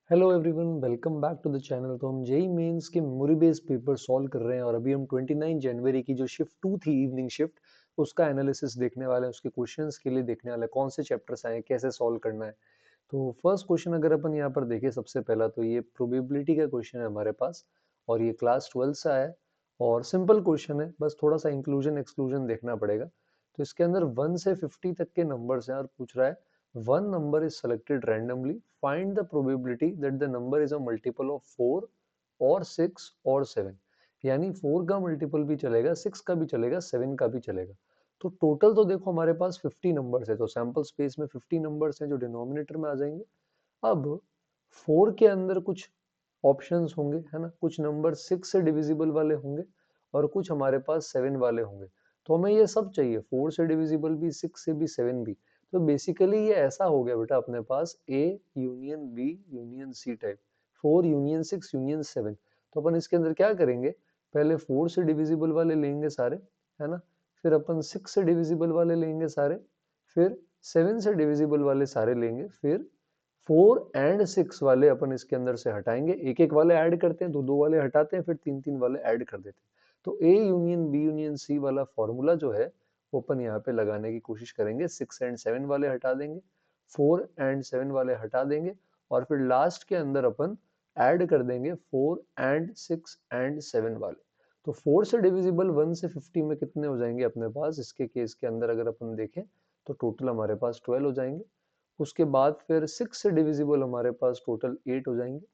Hello everyone, welcome back to the channel. तो हम JEE Mains के मेमोरी बेस्ड पेपर सॉल्व कर रहे हैं और अभी हम 29 जनवरी की जो शिफ्ट 2 थी, इवनिंग शिफ्ट, उसका एनालिसिस देखने वाले हैं। उसके क्वेश्चंस के लिए देखने वाले हैं कौन से चैप्टर्स आए हैं, कैसे सॉल्व करना है। तो फर्स्ट क्वेश्चन अगर अपन यहाँ पर देखें, सबसे पहला तो ये प्रोबेबिलिटी का क्वेश्चन है हमारे पास और ये क्लास 12 से आया है और सिंपल क्वेश्चन है, बस थोड़ा सा इंक्लूजन एक्सक्लूजन देखना पड़ेगा। तो इसके अंदर 1 से 50 तक के नंबर्स हैं और पूछ रहा है one number is selected randomly, find the probability that the number is a multiple of 4 or 6 or 7। यानी 4 का मल्टीपल भी चलेगा, 6 का भी चलेगा, 7 का भी चलेगा। तो टोटल तो देखो हमारे पास 50 नंबर्स है, तो सैंपल स्पेस में 50 नंबर्स हैं जो डिनोमिनेटर में आ जाएंगे। अब 4 के अंदर कुछ ऑप्शंस होंगे, है ना, कुछ नंबर 6 से डिविजिबल वाले होंगे और कुछ हमारे पास 7 वाले होंगे। तो हमें ये सब चाहिए, 4 से डिविजिबल भी, 6 से भी, 7 भी। तो बेसिकली ये ऐसा हो गया बेटा अपने पास A union B union C type, 4 union 6 union 7। तो अपन इसके अंदर क्या करेंगे, पहले 4 से डिविजिबल वाले लेंगे सारे, है ना, फिर अपन 6 से डिविजिबल वाले लेंगे सारे, फिर 7 से डिविजिबल वाले सारे लेंगे, फिर 4 एंड 6 वाले अपन इसके अंदर से हटाएंगे, एक एक वाले ऐड करते हैं, दो दो वाले हटाते हैं, फिर तीन तीन वाले ऐड कर देते हैं। तो A union B union C वाला फॉर्मूला जो है वो अपन यहाँ पे लगाने की कोशिश करेंगे। 6 एंड 7 वाले हटा देंगे, 4 एंड 7 वाले हटा देंगे और फिर लास्ट के अंदर अपन ऐड कर देंगे 4 एंड 6 एंड 7 वाले। तो 4 से डिविजिबल 1 से 50 में कितने हो जाएंगे अपने पास, इसके केस के अंदर अगर अपन देखें तो टोटल हमारे पास 12 हो जाएंगे। उसके बाद फिर 6 से डिविजिबल हमारे पास टोटल 8 हो जाएंगे।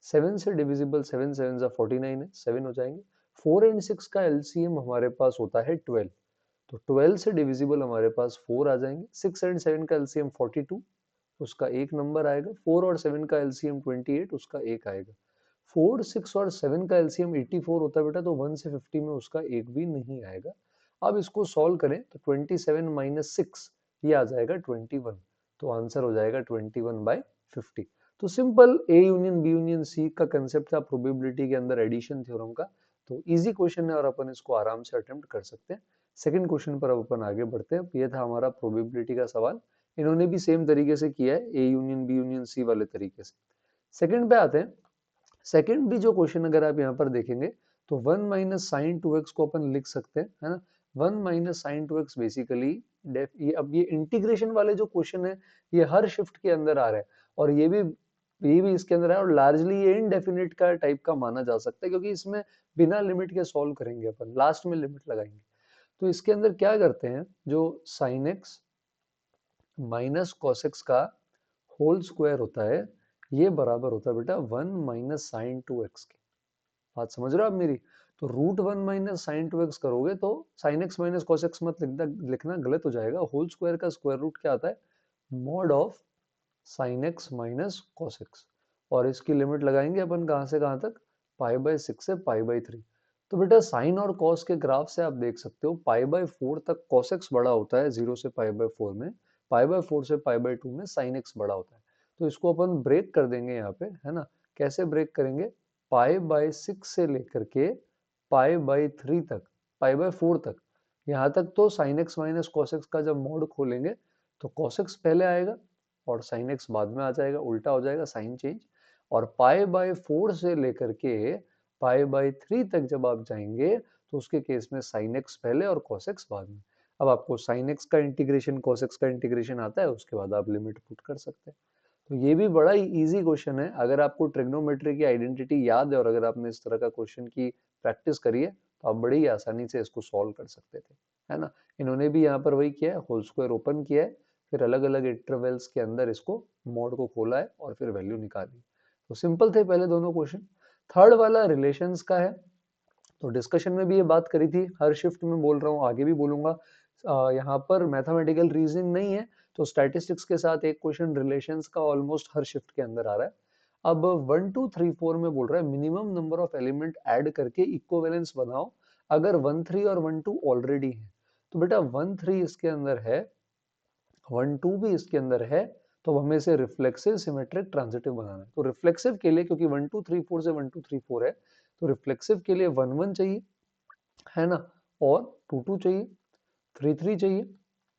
7 से डिविजिबल 7 7 जा 49 है, 7 हो जाएंगे। 4 एंड 6 का एलसीएम हमारे पास होता है 12, तो 12 से डिविजिबल हमारे पास 4 आ जाएंगे। 6 एंड 7 का एलसीएम 42, उसका एक नंबर आएगा। 4 और 7 का एलसीएम 28, उसका एक आएगा। 4 6 और 7 का एलसीएम 84 होता है बेटा, तो 1 से 50 में उसका एक भी नहीं आएगा। अब इसको सॉल्व करें तो 27 माइनस 6 ये आ जाएगा 21, तो आंसर हो जाएगा 21/50। तो simple A union B union C का कंसेप्ट था प्रोबेबिलिटी के अंदर एडिशन थ्योरम का। तो इजी क्वेश्चन है और अपन इसको आराम से अटेम्प्ट कर सकते हैं। सेकंड क्वेश्चन पर अब अपन आगे बढ़ते हैं। ये था हमारा प्रोबेबिलिटी का सवाल, इन्होंने भी सेम तरीके से किया है, A union B union C वाले तरीके से। सेकंड पे आते हैं। सेकंड भी जो क्वेश्चन अगर आप यहाँ पर देखेंगे तो 1 माइनस साइन 2x को अपन लिख सकते हैं, है ना। 1 माइनस साइन 2x बेसिकली ये अब ये इंटीग्रेशन वाले जो क्वेश्चन है ये हर शिफ्ट के अंदर आ रहे हैं और ये भी इसके अंदर है और लार्जली ये इनडेफिनिट का टाइप का माना जा सकता है, क्योंकि इसमें बिना लिमिट के सॉल्व करेंगे अपन, लास्ट में लिमिट लगाएंगे। तो इसके अंदर क्या करते हैं, जो sine x minus cos x का होल स्क्वायर होता है ये बराबर होता है बेटा 1 माइनस साइन 2x के। बात समझ रहे हो आप मेरी। तो रूट 1 माइनस साइन 2x करोगे तो sine x minus cos x मत लिखना गलत हो जाएगा। होल स्क्वायर का स्क्वायर रूट क्या आता है, mod of sine x minus cos x. और इसकी लिमिट लगाएंगे अपन कहाँ से कहाँ तक, π/6 से π/3। तो बेटा साइन और कॉस के ग्राफ से आप देख सकते हो π/4 तक कॉस एक्स बड़ा होता है 0 से π/4 में, π/4 से π/2 में साइन एक्स बड़ा होता है। तो इसको अपन ब्रेक कर देंगे यहाँ पे, है ना। कैसे ब्रेक करेंगे, π/6 से लेकर के π/3 तक, π/4 तक, यहाँ तक तो sine x minus cos x का जब मोड खोलेंगे तो कॉस एक्स पहले आएगा और साइन एक्स बाद में आ जाएगा, उल्टा हो जाएगा साइन चेंज। और π/4 से लेकर के π/3 तक जब आप जाएंगे तो उसके केस में साइन एक्स पहले और कॉस एक्स बाद में। अब आपको साइन एक्स का इंटीग्रेशन कॉस एक्स का इंटीग्रेशन आता है, उसके बाद आप लिमिट पुट कर सकते हैं। तो ये भी बड़ा ही इजी क्वेश्चन है, अगर आपको ट्रिग्नोमेट्री की आइडेंटिटी याद है और अगर आपने इस तरह का क्वेश्चन की प्रैक्टिस करी है तो आप बड़ी आसानी से इसको सॉल्व कर सकते थे, है ना। इन्होंने भी यहाँ पर वही किया है, होल स्क्वायर ओपन किया है, फिर अलग अलग इंटरवल्स के अंदर इसको मॉड को खोला है और फिर वैल्यू निकाली। तो सिंपल थे पहले दोनों क्वेश्चन। थर्ड वाला रिलेशंस का है। तो डिस्कशन में भी ये बात करी थी, हर शिफ्ट में बोल रहा हूँ, आगे भी बोलूंगा। यहाँ पर मैथमेटिकल रीजनिंग नहीं है, तो स्टैटिस्टिक्स के साथ एक क्वेश्चन रिलेशंस का ऑलमोस्ट हर शिफ्ट के अंदर आ रहा है। अब 1 2 3 4 में बोल रहा है minimum number of element add करके इक्विवेलेंस बनाओ अगर 1 3 और 1 2 ऑलरेडी है। तो बेटा 1 3 इसके अंदर है, 1 2 भी इसके अंदर है, तो हमें इसे रिफ्लेक्सिव सिमेट्रिक ट्रांजिटिव बनाना है। तो रिफ्लेक्सिव के लिए, क्योंकि 1 2 3 4 से 1 2 3 4 है, तो रिफ्लेक्सिव के लिए 1 1 चाहिए, है ना, और 2 2 चाहिए, 3 3 चाहिए,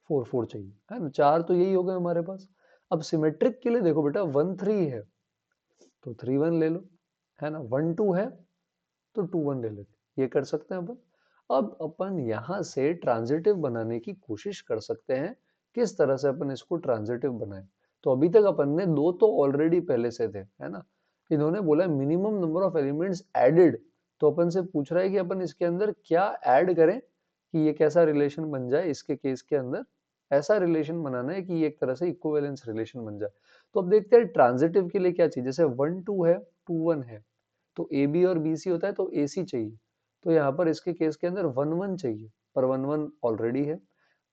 4 4 चाहिए, है ना। चार तो यही हो गए हमारे पास। अब सिमेट्रिक के लिए देखो बेटा 1 3 है, तो 3 1 ले लो, है ना। 1 2 है तो 2 1 ले लेते, ये कर सकते हैं अपन। अब अपन यहाँ से ट्रांजिटिव बनाने की कोशिश कर सकते हैं। किस तरह से अपन इसको ट्रांजिटिव बनाएं? तो अभी तक अपन ने दो तो ऑलरेडी पहले से थे, है ना। इन्होंने बोला minimum number of elements added, तो अपन से पूछ रहा है कि अपन इसके अंदर क्या ऐड करें कि ये कैसा रिलेशन बन जाए। इसके केस के अंदर ऐसा रिलेशन बनाना है कि ये एक तरह से इक्विवेलेंस रिलेशन बन जाए। तो अब देखते हैं ट्रांजिटिव के लिए क्या चाहिए। जैसे 1 2 है, 2 1 है, तो ए बी और बी सी होता है तो ए सी चाहिए। तो यहाँ पर इसके केस के अंदर 1 1 चाहिए, पर 1 1 ऑलरेडी है।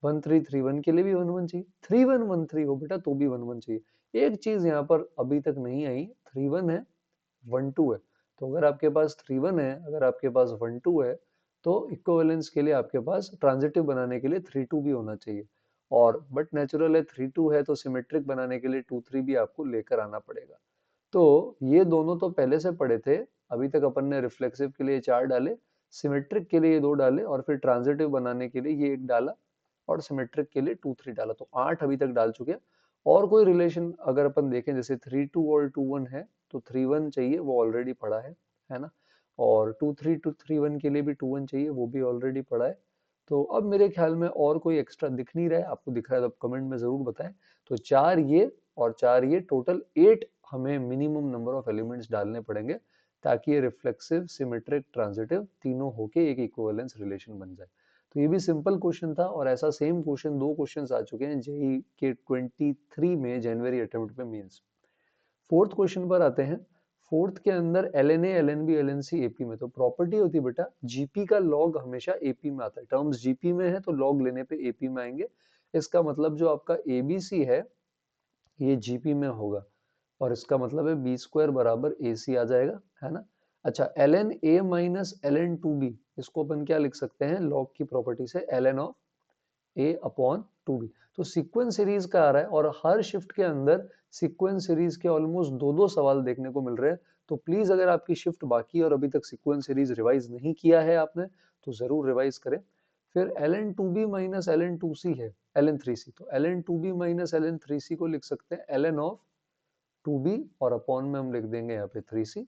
1 3 3 1 के लिए भी 1 1 चाहिए। 3 1 1 3 हो बेटा तो भी 1 1 चाहिए। एक चीज यहाँ पर अभी तक नहीं आई, 3 1 है, 1 2 है। तो अगर आपके पास 3 1 है, अगर आपके पास 1 2 है, तो इक्विवेलेंस के लिए आपके पास ट्रांजिटिव बनाने के लिए 3 2 भी होना चाहिए। और बट नेचुरल है 3 2 है, तो सिमेट्रिक बनाने के लिए 2 3 भी आपको लेकर आना पड़ेगा। तो ये दोनों तो पहले से पढ़े थे। अभी तक अपन ने रिफ्लेक्सिव के लिए 4 डाले, सिमेट्रिक के लिए 2 डाले, और फिर ट्रांजिटिव बनाने के लिए ये 1 डाला, और सिमेट्रिक के लिए 2 3 डाला। तो 8 अभी तक डाल चुके हैं। और कोई रिलेशन अगर अपन देखें, जैसे 3 2 और 2 1 है, तो 3 1 चाहिए, वो ऑलरेडी पड़ा है ना। और 2 3 2 3 1 के लिए भी 2 1 चाहिए, वो भी ऑलरेडी पड़ा है। तो अब मेरे ख्याल में और कोई एक्स्ट्रा दिख नहीं रहा है। आपको दिख रहा है तो आप कमेंट में जरूर बताएं। तो 4 ये और 4 ये, टोटल 8 हमें मिनिमम नंबर ऑफ एलिमेंट्स डालने पड़ेंगे, ताकि ये रिफ्लेक्सिव, सिमेट्रिक, ट्रांजिटिव तीनों होके एक इक्विवेलेंस रिलेशन बन जाए। तो ये भी सिंपल क्वेश्चन था, और ऐसा सेम क्वेश्चन 2 क्वेश्चन आ चुके हैं जेई के 23 में, जनवरी अटेम्प्ट में, मींस। फोर्थ क्वेश्चन पर आते हैं। फोर्थ के अंदर L N A, L N B, L N C AP में। तो प्रॉपर्टी होती है बेटा, जीपी का लॉग हमेशा एपी में आता है। टर्म्स जीपी में है तो लॉग लेने पे एपी में आएंगे। इसका मतलब जो आपका एबीसी है ये जीपी में होगा, और इसका मतलब है बी स्क्वायर बराबर ए सी आ जाएगा, है ना। अच्छा, L N A minus L N two B, इसको अपन क्या लिख सकते हैं लॉग की प्रॉपर्टी से, L N of A upon two B. तो सीक्वेंस सीरीज का आ रहा है, और हर शिफ्ट के अंदर सीक्वेंस सीरीज के ऑलमोस्ट दो दो सवाल देखने को मिल रहे हैं। तो प्लीज अगर आपकी शिफ्ट बाकी है और अभी तक सीक्वेंस सीरीज रिवाइज नहीं किया है आपने, तो जरूर रिवाइज करें। फिर L N two B minus L N two C है, एल एन थ्री सी। तो L N two B minus L N three C को लिख सकते हैं L N of two B, और अपॉन में हम लिख देंगे यहाँ पे थ्री सी।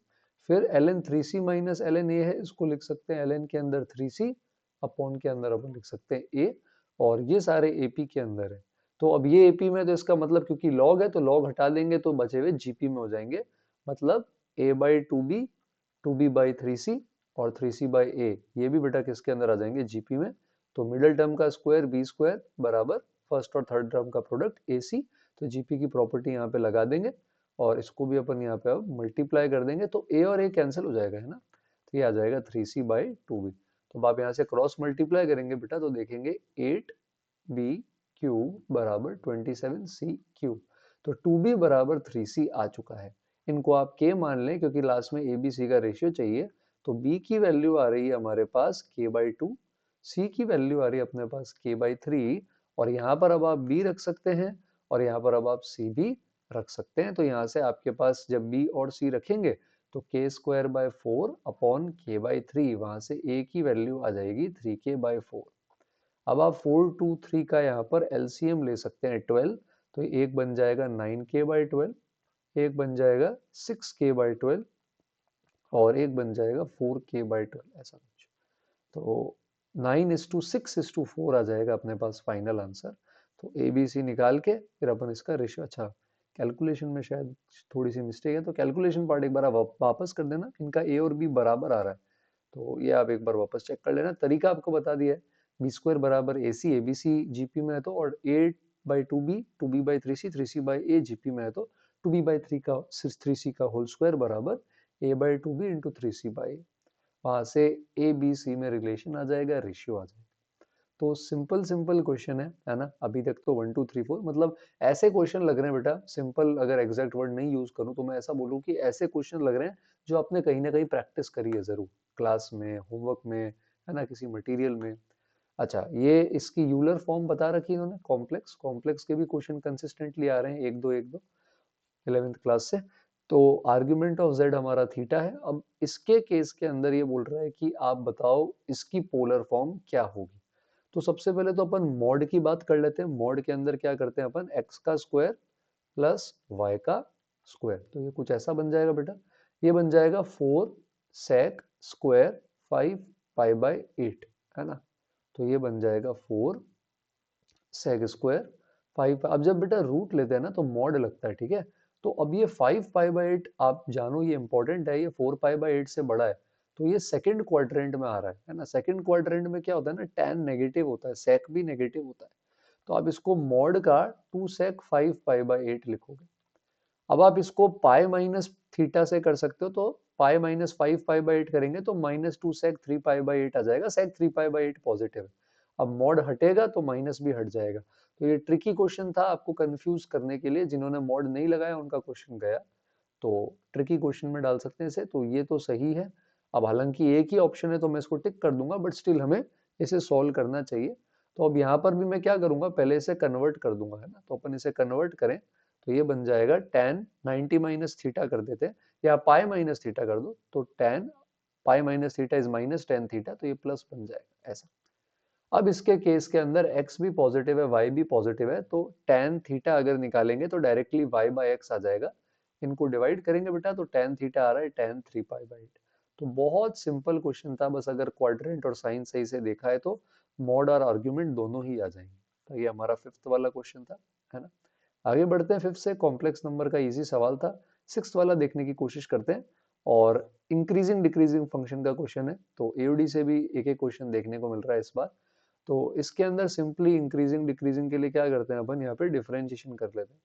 फिर L N three C minus L N A है, इसको लिख सकते हैं एल एन के अंदर थ्री सी, अपॉन के अंदर अपन लिख सकते हैं ए, और ये सारे एपी के अंदर है। तो अब ये एपी में, तो इसका मतलब क्योंकि लॉग है तो लॉग हटा देंगे तो बचे हुए जीपी में हो जाएंगे। मतलब A by two B by three C, और थ्री सी बाई ए, ये भी बेटा किसके अंदर आ जाएंगे, जीपी में। तो मिडिल टर्म का स्क्वायर बी स्क्वायर बराबर फर्स्ट और थर्ड टर्म का प्रोडक्ट ए सी। तो जीपी की प्रॉपर्टी यहाँ पे लगा देंगे, और इसको भी अपन यहाँ पे अब मल्टीप्लाई कर देंगे, तो ए और ए कैंसिल हो जाएगा, है ना। तो ये आ जाएगा three C by two B. तो अब आप यहाँ से क्रॉस मल्टीप्लाई करेंगे बेटा, तो देखेंगे 8b क्यूब बराबर 27c क्यूब। तो 2b बराबर 3c आ चुका है। इनको आप k मान लें, क्योंकि लास्ट में abc का रेशियो चाहिए। तो b की वैल्यू आ रही है हमारे पास k/2, c की वैल्यू आ रही है अपने पास k/3, और यहाँ पर अब आप b रख सकते हैं, और यहाँ पर अब आप c भी रख सकते हैं। तो यहाँ से आपके पास जब b और c रखेंगे, तो के स्क्वायर बाय 4 अपॉन k/3, वहां से a की वैल्यू आ जाएगी 3k/4। अब आप 4 2 3 का यहाँ पर एलसीएम ले सकते हैं 12। तो एक बन जाएगा 9k/12, एक बन जाएगा 6k/12, और एक बन जाएगा 4k/12, ऐसा कुछ। तो 9:6:4 आ जाएगा अपने पास फाइनल आंसर। तो ए बी सी निकाल के फिर अपन इसका रेशियो, अच्छा कैलकुलेशन में शायद थोड़ी सी मिस्टेक है, तो कैलकुलेशन पार्ट एक बार आप वापस कर देना। इनका ए और बी बराबर आ रहा है, तो ये आप एक बार वापस चेक कर लेना। तरीका आपको बता दिया है। बी स्क्वायर बराबर ए सी, ए बी सी जीपी में है तो, और A by two B by three C by A GP में है तो, two B by three C का होल स्क्वायर बराबर A by two B into three C by, वहां से ए बी सी में रिलेशन आ जाएगा, रेशियो आ जाएगा। तो सिंपल सिंपल क्वेश्चन है ना। अभी तक तो 1 2 3 4, मतलब ऐसे क्वेश्चन लग रहे हैं बेटा सिंपल। अगर एग्जैक्ट वर्ड नहीं यूज करूं तो मैं ऐसा बोलूं कि ऐसे क्वेश्चन लग रहे हैं जो आपने कहीं ना कहीं प्रैक्टिस करी है जरूर, क्लास में, होमवर्क में, है ना, किसी मटेरियल में। अच्छा, ये इसकी यूलर फॉर्म बता रखी है इन्होंने, कॉम्प्लेक्स। कॉम्प्लेक्स के भी क्वेश्चन कंसिस्टेंटली आ रहे हैं, एक दो 11th क्लास से। तो आर्ग्यूमेंट ऑफ z हमारा थीटा है। अब इसके केस के अंदर ये बोल रहा है कि आप बताओ इसकी पोलर फॉर्म क्या होगी। तो सबसे पहले तो अपन मॉड की बात कर लेते हैं। मॉड के अंदर क्या करते हैं अपन, x का स्क्वायर प्लस y का स्क्वायर। तो ये कुछ ऐसा बन जाएगा बेटा, ये बन जाएगा 4 सेक स्क्वायर 5 पाई बाय 8, है ना। तो ये बन जाएगा 4 सेक स्क्वायर 5। अब जब बेटा रूट लेते हैं ना तो मॉड लगता है, ठीक है। तो अब ये 5 पाई बाय 8 आप जानो ये इंपॉर्टेंट है, ये 4 पाई बाय 8 से बड़ा है, तो ये सेकंड क्वाड्रेंट में आ रहा है ना। सेकंड क्वाड्रेंट में क्या होता है ना, tan नेगेटिव होता है, सेक भी नेगेटिव होता है। तो आप इसको मॉड का 2 सेक 5 पाई बाय 8 लिखोगे। अब आप इसको पाई माइनस थीटा से कर सकते हो, तो पाई माइनस 5 पाई बाय 8 करेंगे तो माइनस 2 सेक 3 पाई बाय 8 आ जाएगा। सेक 3 पाई बाय 8 पॉजिटिव है। अब मॉड हटेगा तो माइनस भी हट जाएगा। तो ये ट्रिकी क्वेश्चन था आपको कंफ्यूज करने के लिए, जिन्होंने मॉड नहीं लगाया उनका क्वेश्चन गया। तो ट्रिकी क्वेश्चन में डाल सकते हैं इसे, तो ये तो सही है। अब हालांकि एक ही ऑप्शन है तो मैं इसको टिक कर दूंगा, बट स्टिल हमें इसे सॉल्व करना चाहिए। तो अब यहाँ पर भी मैं क्या करूंगा, पहले इसे कन्वर्ट कर दूंगा, है ना। तो अपन इसे कन्वर्ट करें तो ये बन जाएगा tan 90 माइनस थीटा कर देते हैं, या पाई माइनस थीटा कर दो, तो tan pi minus theta is minus tan theta, तो ये प्लस बन जाएगा ऐसा। अब इसके केस के अंदर x भी पॉजिटिव है, y भी पॉजिटिव है, तो tan थीटा अगर निकालेंगे तो डायरेक्टली y बाय x आ जाएगा। इनको डिवाइड करेंगे बेटा तो tan थीटा आ रहा है tan 3 पाई बाय 8। तो बहुत सिंपल क्वेश्चन था, बस अगर क्वाड्रेंट और साइन सही से देखा है तो मॉड और आर्ग्यूमेंट दोनों ही आ जाएंगे। तो ये हमारा फिफ्थ वाला क्वेश्चन था, है ना। आगे बढ़ते हैं फिफ्थ से, कॉम्प्लेक्स नंबर का इजी सवाल था। सिक्स्थ वाला देखने की कोशिश करते हैं, और इंक्रीजिंग डिक्रीजिंग फंक्शन का क्वेश्चन है, तो एओडी से भी एक एक क्वेश्चन देखने को मिल रहा है इस बार। तो इसके अंदर सिंपली इंक्रीजिंग डिक्रीजिंग के लिए क्या करते हैं अपन, यहाँ पे डिफरेंशिएशन कर लेते हैं।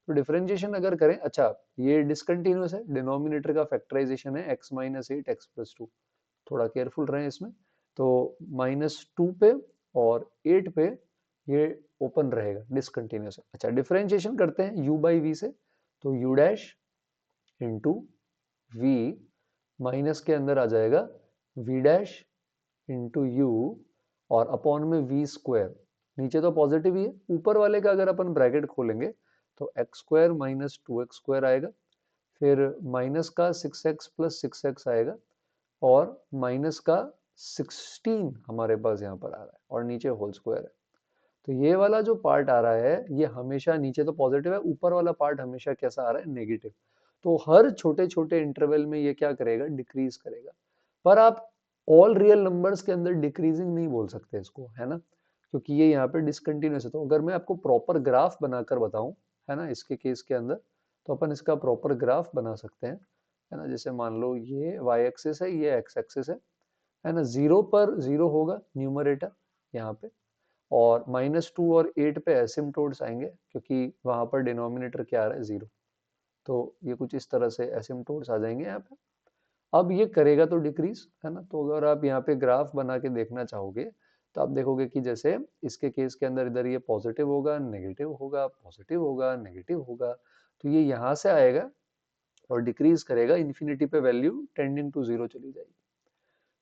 तो डिफरेंशिएशन अगर करें, अच्छा ये डिसकंटिन्यूअस है, डिनोमिनेटर का फैक्टराइजेशन है x minus eight X plus two, थोड़ा केयरफुल रहें इसमें। तो -2 पे और 8 पे ये ओपन रहेगा, डिसकंटिन्यूअस है। अच्छा डिफरेंशिएशन करते हैं u बाई वी से, तो u dash into V, minus के अंदर आ जाएगा v डैश इंटू यू, और अपॉन में वी स्क्वायर। नीचे तो पॉजिटिव ही है, ऊपर वाले का अगर अपन ब्रैकेट खोलेंगे तो x square minus 2x square आएगा, फिर माइनस का 6x प्लस 6x आएगा, और माइनस का 16 हमारे पास यहाँ पर आ रहा है, और नीचे होल स्क्वायर है। तो ये वाला जो पार्ट आ रहा है ये हमेशा, नीचे तो पॉजिटिव है, ऊपर वाला पार्ट हमेशा कैसा आ रहा है, नेगेटिव। तो हर छोटे छोटे इंटरवल में ये क्या करेगा, डिक्रीज करेगा। पर आप ऑल रियल नंबर्स के अंदर डिक्रीजिंग नहीं बोल सकते इसको, है ना, क्योंकि ये यहाँ पे डिसकंटिन्यूअस है। तो अगर मैं आपको प्रॉपर ग्राफ बनाकर बताऊं, है ना, इसके केस के अंदर, तो अपन इसका प्रॉपर ग्राफ बना सकते हैं, है ना। जैसे मान लो ये वाई एक्सिस है, ये एक्स एक्सिस है ना। जीरो पर जीरो होगा न्यूमरेटर यहाँ पे, और -2 और 8 पे एसिम्टोट्स आएंगे, क्योंकि वहां पर डिनोमिनेटर क्या आ रहा है, जीरो। तो ये कुछ इस तरह से एसिम्टोट्स आ जाएंगे यहाँ पे। अब ये करेगा तो डिक्रीज, है ना। तो अगर आप यहाँ पे ग्राफ बना के देखना चाहोगे तो आप देखोगे कि जैसे इसके केस के अंदर इधर ये पॉजिटिव होगा, नेगेटिव होगा, पॉजिटिव होगा, नेगेटिव होगा, तो ये यहाँ से आएगा और डिक्रीज करेगा, इन्फिनिटी पे वैल्यू टेंडिंग टू जीरो चली जाएगी।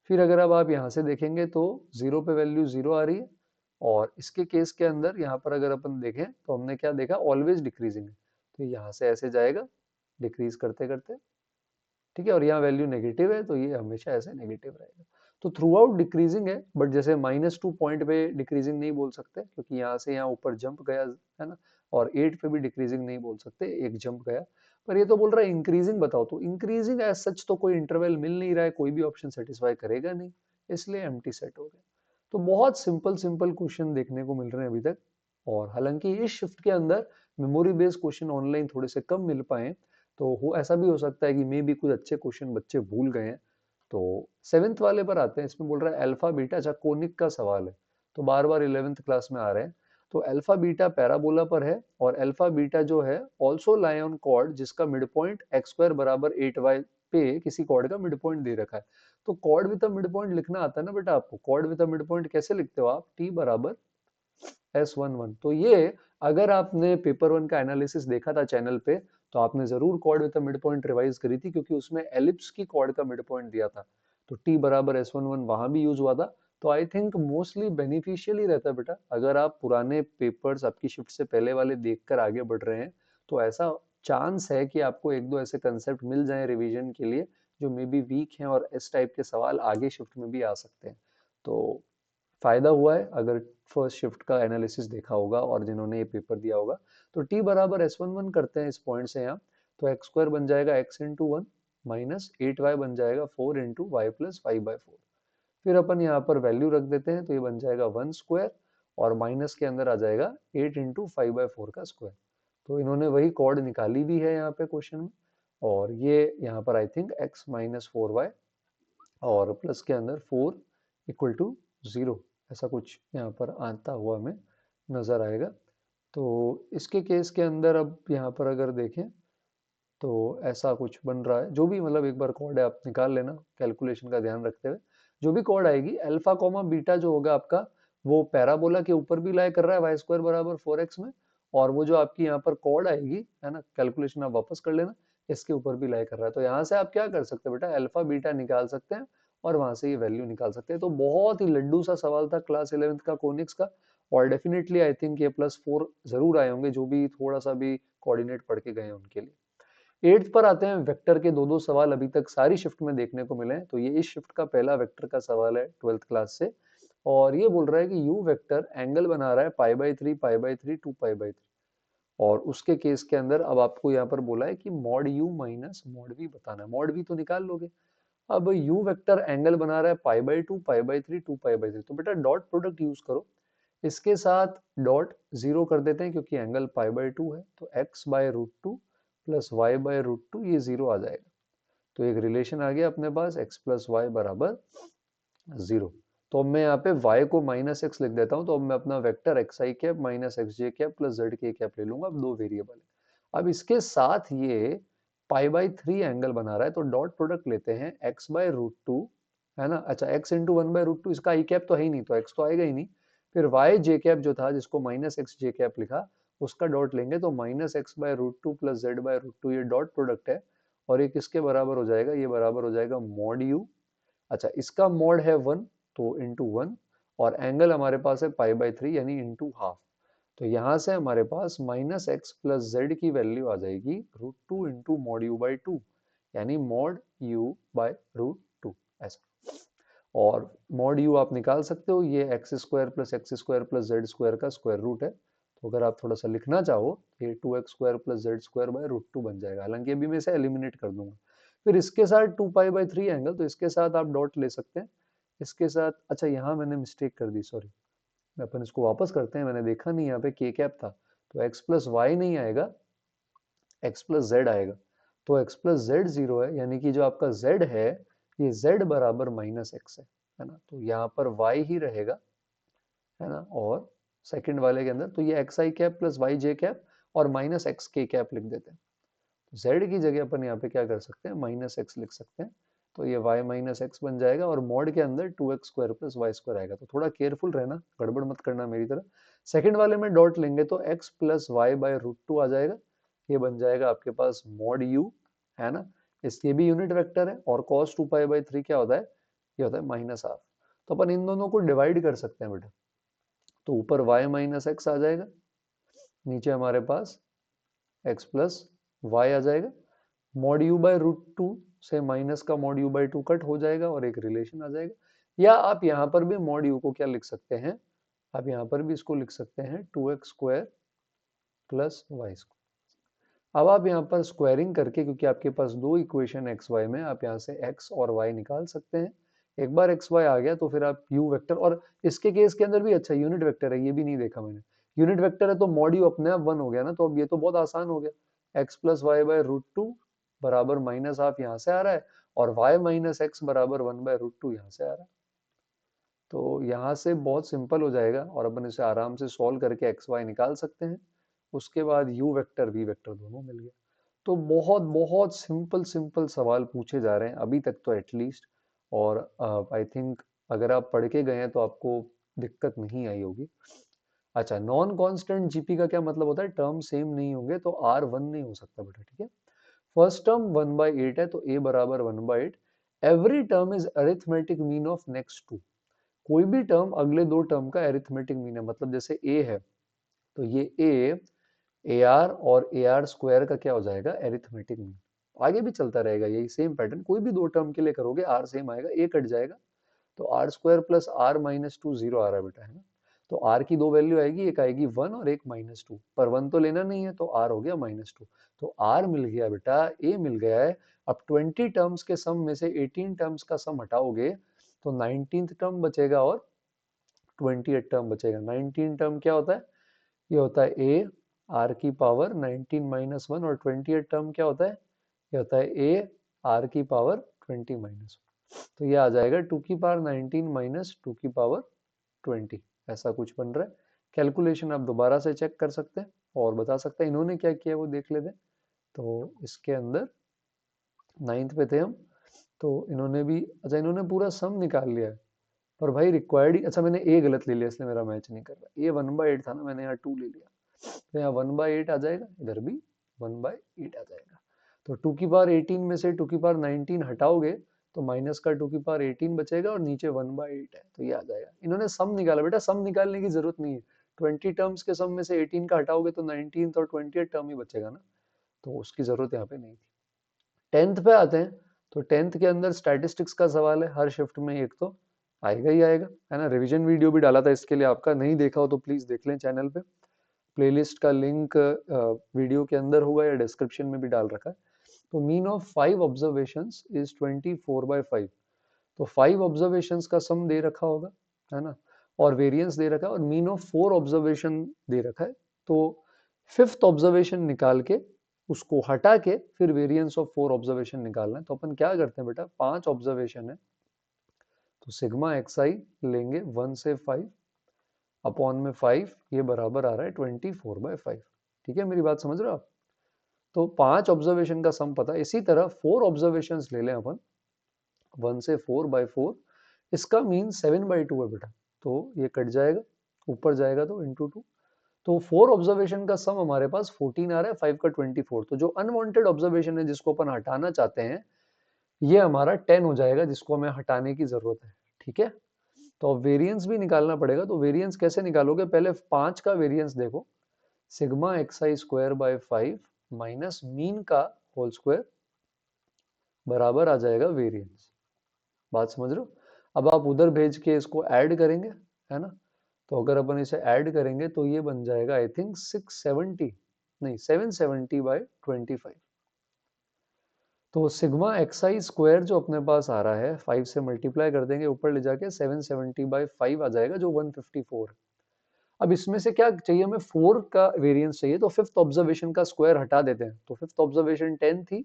फिर अगर अब आप यहाँ से देखेंगे तो जीरो पे वैल्यू जीरो आ रही है, और इसके केस के अंदर यहाँ पर अगर अपन देखें तो हमने क्या देखा, ऑलवेज डिक्रीजिंग है। तो यहाँ से ऐसे जाएगा डिक्रीज करते करते, ठीक है, और यहाँ वैल्यू नेगेटिव है तो ये हमेशा ऐसे नेगेटिव रहेगा। तो थ्रू आउट डिक्रीजिंग है, बट जैसे -2 पॉइंट पे डिक्रीजिंग नहीं बोल सकते, क्योंकि यहाँ से यहाँ ऊपर जंप गया, है ना। और 8 पे भी डिक्रीजिंग नहीं बोल सकते, एक जंप गया। पर ये तो बोल रहा है इंक्रीजिंग बताओ, तो इंक्रीजिंग एज सच तो कोई इंटरवल मिल नहीं रहा है, कोई भी ऑप्शन सेटिस्फाई करेगा नहीं, इसलिए एम्प्टी सेट हो गया। तो बहुत सिंपल सिंपल क्वेश्चन देखने को मिल रहे हैं अभी तक। और हालांकि इस शिफ्ट के अंदर मेमोरी बेस्ड क्वेश्चन ऑनलाइन थोड़े से कम मिल पाए, तो हो ऐसा भी हो सकता है कि मे भी कुछ अच्छे क्वेश्चन बच्चे भूल गए हैं। तो सेवेंथ वाले पर आते हैं, इसमें बोल रहा है अल्फा बीटा, अच्छा कोनिक का सवाल है, तो बार बार 11th क्लास में आ रहे हैं। तो अल्फा बीटा पैराबोला पर है, और अल्फा बीटा जो है ऑल्सो लाई ऑन कॉर्ड जिसका मिड पॉइंट एक्स स्क्वायर बराबर 8y पे किसी कॉर्ड का मिड पॉइंट दे रखा है। तो cord with a mid point लिखना आता है ना बेटा आपको, cord with a mid point कैसे लिखते हो आप, टी बराबर S11। तो ये अगर आपने पेपर वन का एनालिसिस देखा था चैनल पे, तो आपने जरूर cord with mid point revise करी थी, क्योंकि उसमें एलिप्स की कॉर्ड का मिड पॉइंट दिया था। तो टी बराबर S11 वहां भी यूज हुआ था। तो आई थिंक मोस्टली बेनिफिशियल ही रहता है बेटा, अगर आप पुराने पेपर्स आपकी शिफ्ट से पहले वाले देखकर आगे बढ़ रहे हैं, तो ऐसा चांस है कि आपको एक दो ऐसे कंसेप्ट मिल जाए रिवीजन के लिए जो मे बी वीक हैं, और इस टाइप के सवाल आगे शिफ्ट में भी आ सकते हैं। तो फायदा हुआ है अगर फर्स्ट शिफ्ट का एनालिसिस देखा होगा और जिन्होंने ये पेपर दिया होगा। तो टी बराबर S11 करते हैं इस पॉइंट से यहाँ। तो एक्स स्क्वायर बन जाएगा x into one minus 8y बन जाएगा 4 इंटू वाई प्लस 5/4। फिर अपन यहाँ पर वैल्यू रख देते हैं तो ये बन जाएगा 1 स्क्वायर और माइनस के अंदर आ जाएगा 8 इंटू 5/4 का स्क्वायर। तो इन्होंने वही कॉर्ड निकाली भी है यहाँ पे क्वेश्चन में, और ये यहाँ पर I think x minus 4y और प्लस के अंदर 4 इक्वल टू 0, ऐसा कुछ यहाँ पर आता हुआ हमें नजर आएगा। तो इसके केस के अंदर अब यहाँ पर अगर देखें तो ऐसा कुछ बन रहा है, जो भी मतलब एक बार कॉर्ड है आप निकाल लेना कैलकुलेशन का ध्यान रखते हुए। जो भी कॉर्ड आएगी अल्फा कॉमा बीटा जो होगा आपका, वो पैराबोला के ऊपर भी लाई कर रहा है वाई स्क्वायर बराबर 4x में, और वो जो आपकी यहाँ पर कॉर्ड आएगी है ना, कैलकुलेशन आप वापस कर लेना, इसके ऊपर भी लाई कर रहा है। तो यहाँ से आप क्या कर सकते हैं बेटा, अल्फा बीटा निकाल सकते हैं और वहां से ये वैल्यू निकाल सकते हैं। तो बहुत ही लड्डू सा सवाल था क्लास 11th का कोनिक्स का, और डेफिनेटली आई थिंक ये +4 जरूर आए होंगे जो भी थोड़ा सा भी कोऑर्डिनेट पढ़ के गए हैं उनके लिए। 8th पर आते हैं, वेक्टर के दो दो सवाल अभी तक सारी शिफ्ट में देखने को मिले हैं। तो ये इस शिफ्ट का पहला वेक्टर का सवाल है 12th क्लास से, और ये बोल रहा है कि यू वेक्टर एंगल बना रहा है π/3 π/3 2π/3, और उसके केस के अंदर अब आपको यहाँ पर बोला है कि mod you minus mod we बताना है। मॉड वी तो निकाल लोगे, अब यू वेक्टर एंगल बना रहा है π/2 π/3 2π/3, तो बेटा डॉट प्रोडक्ट यूज करो, इसके साथ डॉट जीरो कर देते हैं क्योंकि एंगल π/2 है, तो x/√2 प्लस y/√2 ये जीरो आ जाएगा। तो एक रिलेशन आ गया अपने पास x प्लस वाई बराबर जीरो। तो अब मैं यहाँ पे y को माइनस एक्स लिख देता हूँ, तो अब मैं अपना वेक्टर एक्स आई कैप माइनस एक्स जे कैप प्लस जेड के कैप ले लूंगा। अब दो वेरिएबल है, अब इसके साथ ये π/3 एंगल बना रहा है, तो डॉट प्रोडक्ट लेते हैं x/√2 है ना। अच्छा, x इंटू 1/√2, इसका आई कैप तो है ही नहीं, तो x तो आएगा ही नहीं। फिर y जे कैप जो था जिसको माइनस एक्स जे कैप लिखा, उसका डॉट लेंगे तो माइनस x/√2 प्लस z/√2, ये डॉट प्रोडक्ट है, और ये किसके बराबर हो जाएगा, ये बराबर हो जाएगा मॉड यू। अच्छा, इसका मॉड है 1, तो इंटू 1, और एंगल हमारे पास है π/3 यानी इंटू हाफ। तो यहां से हमारे पास माइनस एक्स प्लस जेड की वैल्यू आ जाएगी √2 इंटू मॉड यू बाई 2, यानी मॉड यू बाय √2 ऐसा। और मॉड यू आप निकाल सकते हो, ये x square plus Z square का स्क्वायर रूट है। तो अगर आप थोड़ा सा लिखना चाहो, ये 2x² plus Z square by √2 बन जाएगा, हालांकि अभी मैं इसे एलिमिनेट कर दूंगा। फिर इसके साथ 2π/3 एंगल, तो इसके साथ आप डॉट ले सकते हैं, इसके साथ। अच्छा, यहाँ मैंने मिस्टेक कर दी, सॉरी, अपन इसको वापस करते हैं, मैंने देखा नहीं यहाँ पे के कैप था, तो x प्लस वाई नहीं आएगा, x प्लस जेड आएगा। तो x प्लस जेड जीरो है, यानी कि जो आपका z है ये z बराबर माइनस एक्स है ना, तो यहाँ पर y ही रहेगा है ना। और सेकंड वाले के अंदर तो ये एक्स आई कैप प्लस वाई जे कैप और माइनस एक्स के कैप लिख देते हैं। तो z की जगह अपन यहाँ पे क्या कर सकते हैं, माइनस एक्स लिख सकते हैं, तो ये y माइनस एक्स बन जाएगा, और मॉड के अंदर 2x² प्लस वाई स्क्वायर आएगा। तो थोड़ा केयरफुल रहना, गड़बड़ मत करना मेरी तरह। सेकंड वाले में डॉट लेंगे तो x प्लस वाई बाय √2 आ जाएगा, ये बन जाएगा आपके पास मॉड u है ना। इसके भी यूनिट वेक्टर है, और cos 2π/3 क्या होता है, ये होता है माइनस हाफ। तो अपन इन दोनों को डिवाइड कर सकते हैं बेटा, तो ऊपर y माइनस एक्स आ जाएगा, नीचे हमारे पास x प्लस वाई आ जाएगा। मॉड यू बाय √2 से माइनस का मॉड यू बाय 2 कट हो जाएगा और एक रिलेशन आ जाएगा। या आप यहाँ पर भी मॉड यू को क्या लिख सकते हैं, आप यहाँ पर भी इसको लिख सकते हैं 2x² प्लस वाई स्क्वायर। अब आप यहाँ पर स्क्वायरिंग करके, क्योंकि आपके पास दो इक्वेशन एक्स वाई में, आप यहाँ से x और y निकाल सकते हैं। एक बार एक्स वाई आ गया तो फिर आप u वेक्टर, और इसके केस के अंदर भी अच्छा यूनिट वेक्टर है, ये भी नहीं देखा मैंने, यूनिट वेक्टर है तो मॉड यू अपने आप 1 हो गया ना। तो अब ये तो बहुत आसान हो गया, x प्लस वाई बाय √2 बराबर माइनस हाफ यहाँ से आ रहा है, और y माइनस एक्स बराबर 1/√2 यहाँ से आ रहा है। तो यहाँ से बहुत सिंपल हो जाएगा, और अपन इसे आराम से सॉल्व करके एक्स वाई निकाल सकते हैं। उसके बाद u वेक्टर v वेक्टर दोनों मिल गया। तो बहुत बहुत सिंपल सिंपल सवाल पूछे जा रहे हैं अभी तक तो एटलीस्ट, और आई थिंक अगर आप पढ़ के गए हैं तो आपको दिक्कत नहीं आई होगी। अच्छा, नॉन कांस्टेंट जीपी का क्या मतलब होता है, टर्म सेम नहीं होंगे तो आर 1 नहीं हो सकता बेटा, ठीक है। फर्स्ट टर्म 1/8 है, तो a बराबर 1/8। Every term is arithmetic mean of next two, कोई भी टर्म अगले दो टर्म का अरिथमेटिक मीन है। मतलब जैसे a है, तो ये a AR और AR स्क्वायर का क्या हो जाएगा, अरिथमेटिक मीन। आगे भी चलता रहेगा यही सेम पैटर्न, कोई भी दो टर्म के लिए करोगे r सेम आएगा, a कट जाएगा, तो R square plus R minus 2 zero आ रहा है बेटा, है ना। तो आर की दो वैल्यू आएगी, एक आएगी 1 और एक -2, पर 1 तो लेना नहीं है तो आर हो गया -2। तो आर मिल गया बेटा, ए मिल गया है। अब 20 टर्म्स के सम में से 18 टर्म्स का सम हटाओगे तो 19th टर्म बचेगा और 28 टर्म बचेगा। 19 टर्म क्या होता है? ये होता है ए आर की पावर 19 माइनस 1, और 28 टर्म क्या होता है? ये होता है ए आर की पावर 20 माइनस 1। तो ये आ जाएगा 2 की पावर 19 माइनस 2 की पावर 20, ऐसा कुछ बन रहा है। कैलकुलेशन आप दोबारा से चेक कर सकते हैं और बता सकते हैं। इन्होंने क्या किया वो देख लेते हैं। तो इसके अंदर 9th पे थे हम, तो इन्होंने भी, अच्छा इन्होंने पूरा सम निकाल लिया है, पर भाई रिक्वायर्ड ही, अच्छा मैंने ए गलत ले लिया इसलिए मेरा मैच नहीं कर रहा। ये 1/8 था ना, मैंने यहाँ 2 ले लिया, तो यहाँ 1/8 आ जाएगा, इधर भी 1/8 आ जाएगा। तो 2 की पावर 18 में से 2 की पावर 19 हटाओगे तो माइनस का 2 की पावर 18 बचेगा और नीचे 1/8 है, तो ये आ जाएगा। इन्होंने सम निकाला, बेटा सम निकालने की जरूरत नहीं है। 20 टर्म्स के सम में से 18 का हटाओगे तो 19 और 28 टर्म ही बचेगा ना, तो उसकी जरूरत यहाँ पे नहीं थी। 10th पे आते हैं, तो 10th के अंदर स्टैटिस्टिक्स का सवाल है, हर शिफ्ट में एक तो आएगा ही आएगा, है ना। रिवीजन वीडियो भी डाला था इसके लिए, आपका नहीं देखा हो तो प्लीज देख लें चैनल पे। प्लेलिस्ट का लिंक वीडियो के अंदर होगा या डिस्क्रिप्शन में भी डाल रखा है। तो मीन ऑफ 5 ऑब्जर्वेशंस इज 24/5। तो 5 ऑब्जर्वेशंस का सम दे रखा होगा, है ना, और वेरिएंस दे रखा है, और मीन ऑफ 4 ऑब्जर्वेशन दे रखा है। तो 5th ऑब्जर्वेशन निकाल के उसको हटा के फिर वेरिएंस ऑफ 4 ऑब्जर्वेशन निकालना है। तो अपन क्या करते हैं बेटा, 5 ऑब्जर्वेशन है तो सिग्मा एक्स आई लेंगे 1 से 5 अपॉन में 5, ये बराबर आ रहा है 24/5। ठीक है, मेरी बात समझ रहे हो आप? तो 5 ऑब्जर्वेशन का सम पता है। इसी तरह 4 ऑब्जर्वेशन ले लें अपन, 1 से 4/4, इसका मीन 7/2 है बेटा, तो ये कट जाएगा, ऊपर जाएगा तो इंटू 2। तो 4 ऑब्जर्वेशन का सम हमारे पास 14 आ रहा है, 5 का 24। तो जो अनवांटेड ऑब्जर्वेशन है जिसको अपन हटाना चाहते हैं, ये हमारा 10 हो जाएगा, जिसको हमें हटाने की जरूरत है। ठीक है, तो अब वेरिएंस भी निकालना पड़ेगा। तो वेरिएंस कैसे निकालोगे, पहले 5 का वेरिएंस देखो, sigma x I square by 5 minus mean का होल स्क्वायर बराबर आ जाएगा वेरिएंस। बात समझ रहे हो? अब आप उधर भेज के इसको ऐड करेंगे, है ना। तो अगर अपन इसे ऐड करेंगे तो ये बन जाएगा आई थिंक 670, नहीं 770/25। तो सिग्मा एक्स आई स्क्वायर जो अपने पास आ रहा है 5 से मल्टीप्लाई कर देंगे ऊपर ले जाके, 770/5 आ जाएगा जो 154। अब इसमें से क्या चाहिए हमें, 4 का वेरिएंस चाहिए। तो 5th ऑब्जर्वेशन का स्क्वायर हटा देते हैं। तो 5th ऑब्जर्वेशन 10 थी,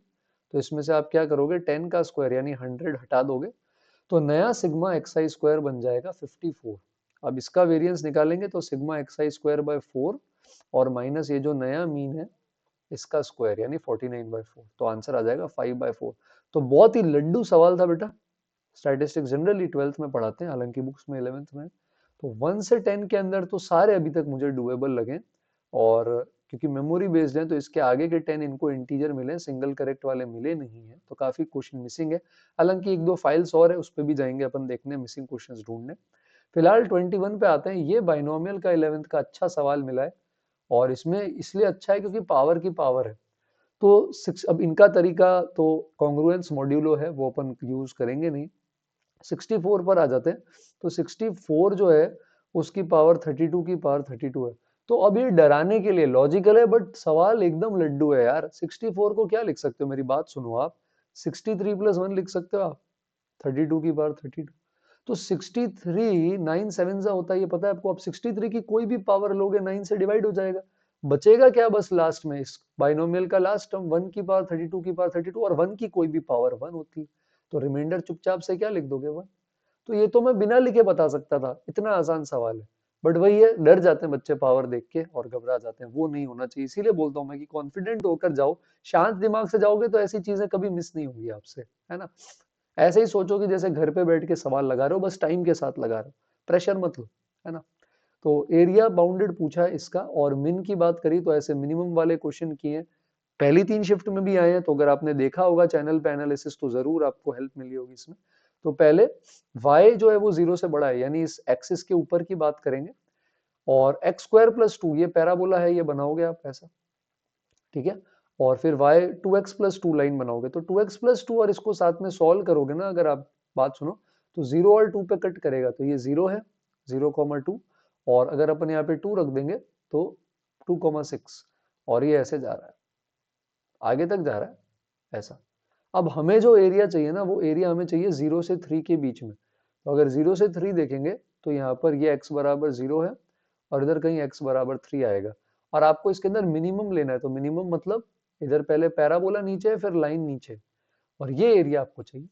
तो इसमें से आप क्या करोगे, 10 का स्क्वायर यानी 100 हटा दोगे, तो नया सिग्मा एक्स आई स्क्वायर बन जाएगा 54। अब इसका वेरिएंस निकालेंगे तो sigma x I square by 4 और माइनस ये जो नया मीन है इसका स्क्वायर यानी 49/4, तो आंसर आ जाएगा 5/4। तो बहुत ही लड्डू सवाल था बेटा। स्टैटिस्टिक्स जनरली 12th में पढ़ाते हैं, हालांकि बुक्स में 11th में। तो 1 से 10 के अंदर तो सारे अभी तक मुझे डुएबल लगे, और क्योंकि मेमोरी बेस्ड है तो इसके आगे के 10 इनको इंटीजर मिले, सिंगल करेक्ट वाले मिले नहीं है, तो काफी क्वेश्चन मिसिंग है। हालांकि एक दो फाइल्स और है, उस पर भी जाएंगे अपन देखने, मिसिंग क्वेश्चंस ढूंढने। फिलहाल 21 पे आते हैं। ये बाइनोमियल का 11th का अच्छा सवाल मिला है, और इसमें इसलिए अच्छा है क्योंकि पावर की पावर है। तो 6, अब इनका तरीका तो कॉन्ग्रुएंस मॉड्यूलो है, वो अपन यूज करेंगे नहीं। 64 पर आ जाते हैं। तो 64 जो है उसकी पावर 32 की पावर 32 है। तो अब ये डराने के लिए लॉजिकल है, बट सवाल एकदम लड्डू है यार। 64 को क्या लिख सकते हो, मेरी बात सुनो आप, 63 + 1 लिख सकते हो आप, 32 की पावर 32। तो 63 9 7 जा होता है, ये पता है आपको। आप 63 की कोई भी पावर लोगे 9 से डिवाइड हो जाएगा, बचेगा क्या बस लास्ट में, इस बाइनोमियल का लास्ट टर्म 1 की पावर 32 की पावर 32, और 1 की कोई भी पावर 1 होती है, तो रिमाइंडर चुपचाप से क्या लिख दोगे 1। तो ये तो मैं बिना लिखे बता सकता था, इतना आसान सवाल है। बट वही है, डर जाते हैं बच्चे पावर देख के और घबरा जाते हैं, वो नहीं होना चाहिए। इसीलिए बोलता हूँ मैं कि कॉन्फिडेंट होकर जाओ, शांत दिमाग से जाओगे तो ऐसी चीजें कभी मिस नहीं होंगी आपसे, है ना। ऐसे ही सोचो कि जैसे घर पे बैठ के सवाल लगा रहे हो, बस टाइम के साथ लगा रहे हो, प्रेशर मत लो, है ना। तो एरिया बाउंडेड पूछा है इसका, और मिन की बात करी तो ऐसे मिनिमम वाले क्वेश्चन किए हैं, पहली 3 शिफ्ट में भी आए हैं। तो अगर आपने देखा होगा चैनल पे एनालिसिस तो जरूर आपको हेल्प मिली होगी इसमें। तो पहले y जो है वो 0 से बड़ा है, यानी इस एक्सिस के ऊपर की बात करेंगे, और x² + 2 ये पैराबोला है, ये बनाओगे आप ऐसा, ठीक है। और फिर y 2x + 2 लाइन बनाओगे, तो 2x + 2 और इसको साथ में सॉल्व करोगे ना, अगर आप बात सुनो तो 0 और 2 पे कट करेगा, तो ये 0 है, 0, 2, और अगर अपन यहाँ पे 2 रख देंगे तो 2,6 और ये ऐसे जा रहा है, आगे तक जा रहा है ऐसा। अब हमें जो एरिया चाहिए ना, वो एरिया हमें चाहिए 0 से 3 के बीच में। तो अगर 0 से 3 देखेंगे तो यहाँ पर ये x बराबर 0 है और इधर कहीं x बराबर 3 आएगा। और आपको इसके अंदर मिनिमम लेना है, तो मिनिमम मतलब इधर पहले पैराबोला नीचे है, फिर लाइन नीचे, और ये एरिया आपको चाहिए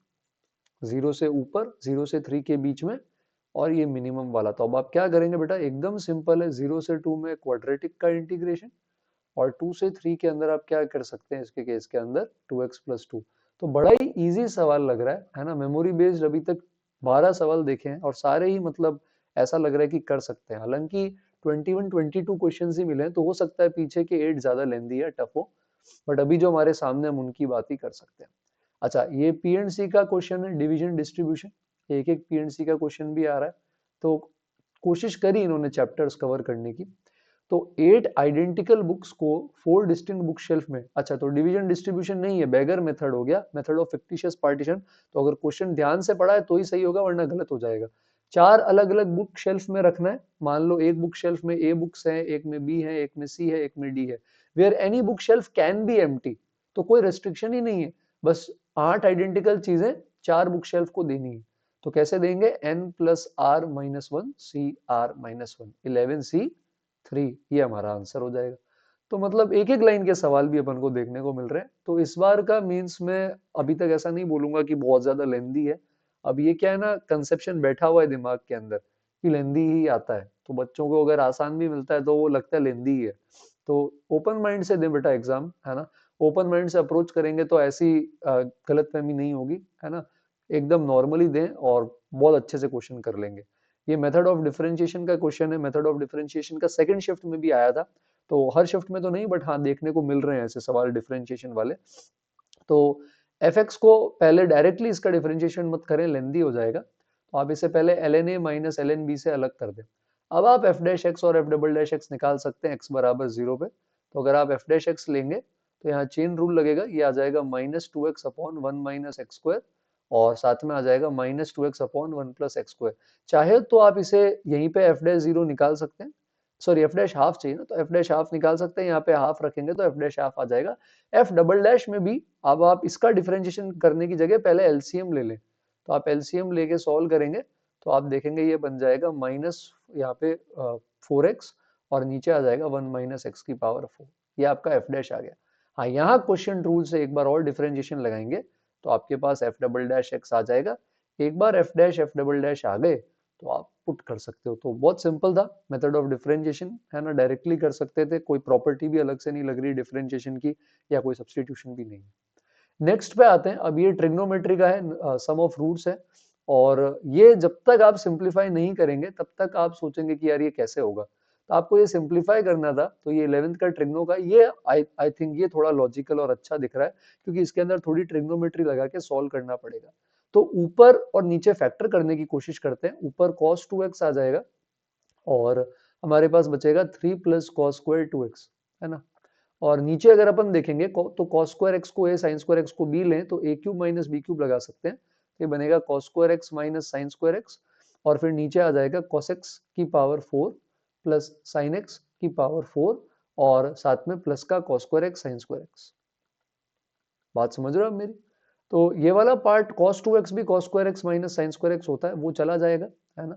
0 से ऊपर, 0 से 3 के बीच में, और ये मिनिमम वाला। तो अब आप क्या करेंगे बेटा, एकदम सिंपल है, 0 से 2 में क्वाड्रेटिक का इंटीग्रेशन, और 2 से 3 के अंदर आप क्या कर सकते हैं इसके केस के अंदर, 2x प्लस 2। तो बड़ा ही इजी सवाल लग रहा है ना, मेमोरी बेस्ड अभी तक 12 सवाल देखे हैं और सारे ही मतलब ऐसा लग रहा है कि कर सकते हैं। हालांकि 21 22 क्वेश्चन ही मिले हैं, तो हो सकता है पीछे के 8 ज्यादा लेंदी है, टफ हो, बट अभी जो हमारे सामने हम उनकी बात ही कर सकते हैं। अच्छा, ये पी एंड सी का क्वेश्चन है, डिवीजन डिस्ट्रीब्यूशन, एक एक पी एंड सी का क्वेश्चन भी आ रहा है, तो कोशिश करी इन्होंने चैप्टर्स कवर करने की। तो 8 आइडेंटिकल बुक्स को 4 डिस्टिंक्ट बुक शेल्फ में, अच्छा तो डिवीजन डिस्ट्रीब्यूशन नहीं है, बेगर मेथड हो गया, मेथड ऑफ फिक्टिशियस पार्टीशन। तो अगर क्वेश्चन ध्यान से पढ़ा है तो ही सही होगा, वरना गलत हो जाएगा। 4 अलग अलग बुक शेल्फ में रखना है, मान लो एक बुक शेल्फ में ए बुक्स है, एक में बी है, एक में सी है, एक में डी है, where any book shelf can be empty. तो कोई रेस्ट्रिक्शन ही नहीं है, बस 8 आइडेंटिकल चीजें 4 बुक शेल्फ को देनी है। तो कैसे देंगे, n plus R minus one C R minus one, 11C3, ये हमारा आंसर हो जाएगा। तो मतलब एक एक लाइन के सवाल भी अपन को देखने को मिल रहे हैं। तो इस बार का मीन्स में अभी तक ऐसा नहीं बोलूंगा कि बहुत ज्यादा लेंदी है। अब ये क्या है ना, कंसेप्शन बैठा हुआ है दिमाग के अंदर कि लेंदी ही आता है, तो बच्चों को अगर आसान भी मिलता है तो वो लगता है लेंदी ही है। तो ओपन माइंड से दे बेटा एग्जाम, है ना, ओपन माइंड से अप्रोच करेंगे तो ऐसी गलतफहमी नहीं होगी, है ना, एकदम नॉर्मली दें और बहुत अच्छे से क्वेश्चन कर लेंगे। ये मेथड ऑफ डिफरेंशिएशन का क्वेश्चन है, मेथड ऑफ डिफरेंशिएशन का सेकंड शिफ्ट में भी आया था, तो हर शिफ्ट में तो नहीं, बट हाँ देखने को मिल रहे हैं ऐसे सवाल डिफरेंशिएशन वाले। तो एफ एक्स को पहले डायरेक्टली इसका डिफरेंशिएशन मत करें, लेंदी हो जाएगा, तो आप इसे पहले L N A minus L N B से अलग कर दें। अब आप एफ डैश एक्स और एफ डबल डैश एक्स निकाल सकते हैं एक्स बराबर 0 पे। तो अगर आप एफ डैश एक्स लेंगे तो यहाँ चेन रूल लगेगा, ये आ जाएगा minus 2x upon 1 minus x square, और साथ में आ जाएगा minus 2x upon 1 plus x square. चाहे तो आप इसे यहीं पे एफ डैश 0 निकाल सकते हैं, सॉरी एफ डैश हाफ चाहिए ना, तो एफ डैश हाफ निकाल सकते हैं, यहाँ पे हाफ रखेंगे तो एफ डैश हाफ आ जाएगा। एफ डबल डैश में भी अब आप इसका डिफरेंशिएशन करने की जगह पहले एलसीएम ले लें, तो आप एलसीएम लेके सॉल्व करेंगे तो आप देखेंगे ये बन जाएगा माइनस यहाँ पे 4x, और नीचे आ जाएगा 1 माइनस एक्स की पावर 4, ये आपका एफ डैश आ गया। हाँ, यहाँ क्वेश्चन रूल से एक बार और डिफरेंशिएशन लगाएंगे तो आपके पास एफ डबल डैश एक्स आ जाएगा। एक बार F dash F double dash आ गए तो आप पुट कर सकते हो। तो बहुत सिंपल था मेथड ऑफ डिफरेंशिएशन, है ना, डायरेक्टली कर सकते थे, कोई प्रॉपर्टी भी अलग से नहीं लग रही डिफरेंशिएशन की, या कोई सब्स्टिट्यूशन भी नहीं। नेक्स्ट पे आते हैं, अब ये ट्रिग्नोमेट्री का है, सम ऑफ रूट्स है, और ये जब तक आप सिंप्लीफाई नहीं करेंगे तब तक आप सोचेंगे कि यार ये कैसे होगा, तो आपको ये सिंप्लीफाई करना था। तो ये 11th का ट्रिग्नो का ये आई थिंक ये थोड़ा लॉजिकल और अच्छा दिख रहा है, क्योंकि इसके अंदर थोड़ी ट्रिग्नोमेट्री लगा के सॉल्व करना पड़ेगा। तो ऊपर और नीचे फैक्टर करने की कोशिश करते हैं, ऊपर cos 2x आ जाएगा और हमारे पास बचेगा 3 प्लस कॉस स्क्वायर 2x, है ना, और नीचे अगर अपन देखेंगे तो cos स्क्वायर x को a sin स्क्वायर x को b लें तो a cube minus B cube लगा सकते हैं, तो ये बनेगा cos square x minus sine square x, और फिर नीचे आ जाएगा cos x की पावर 4 प्लस साइन x की पावर 4, और साथ में प्लस का cos स्क्वायर x साइन स्क्वायर x। बात समझ रहे हो आप मेरी? तो ये वाला पार्ट cos 2x भी cos square x minus sine square x होता है, वो चला जाएगा, है ना,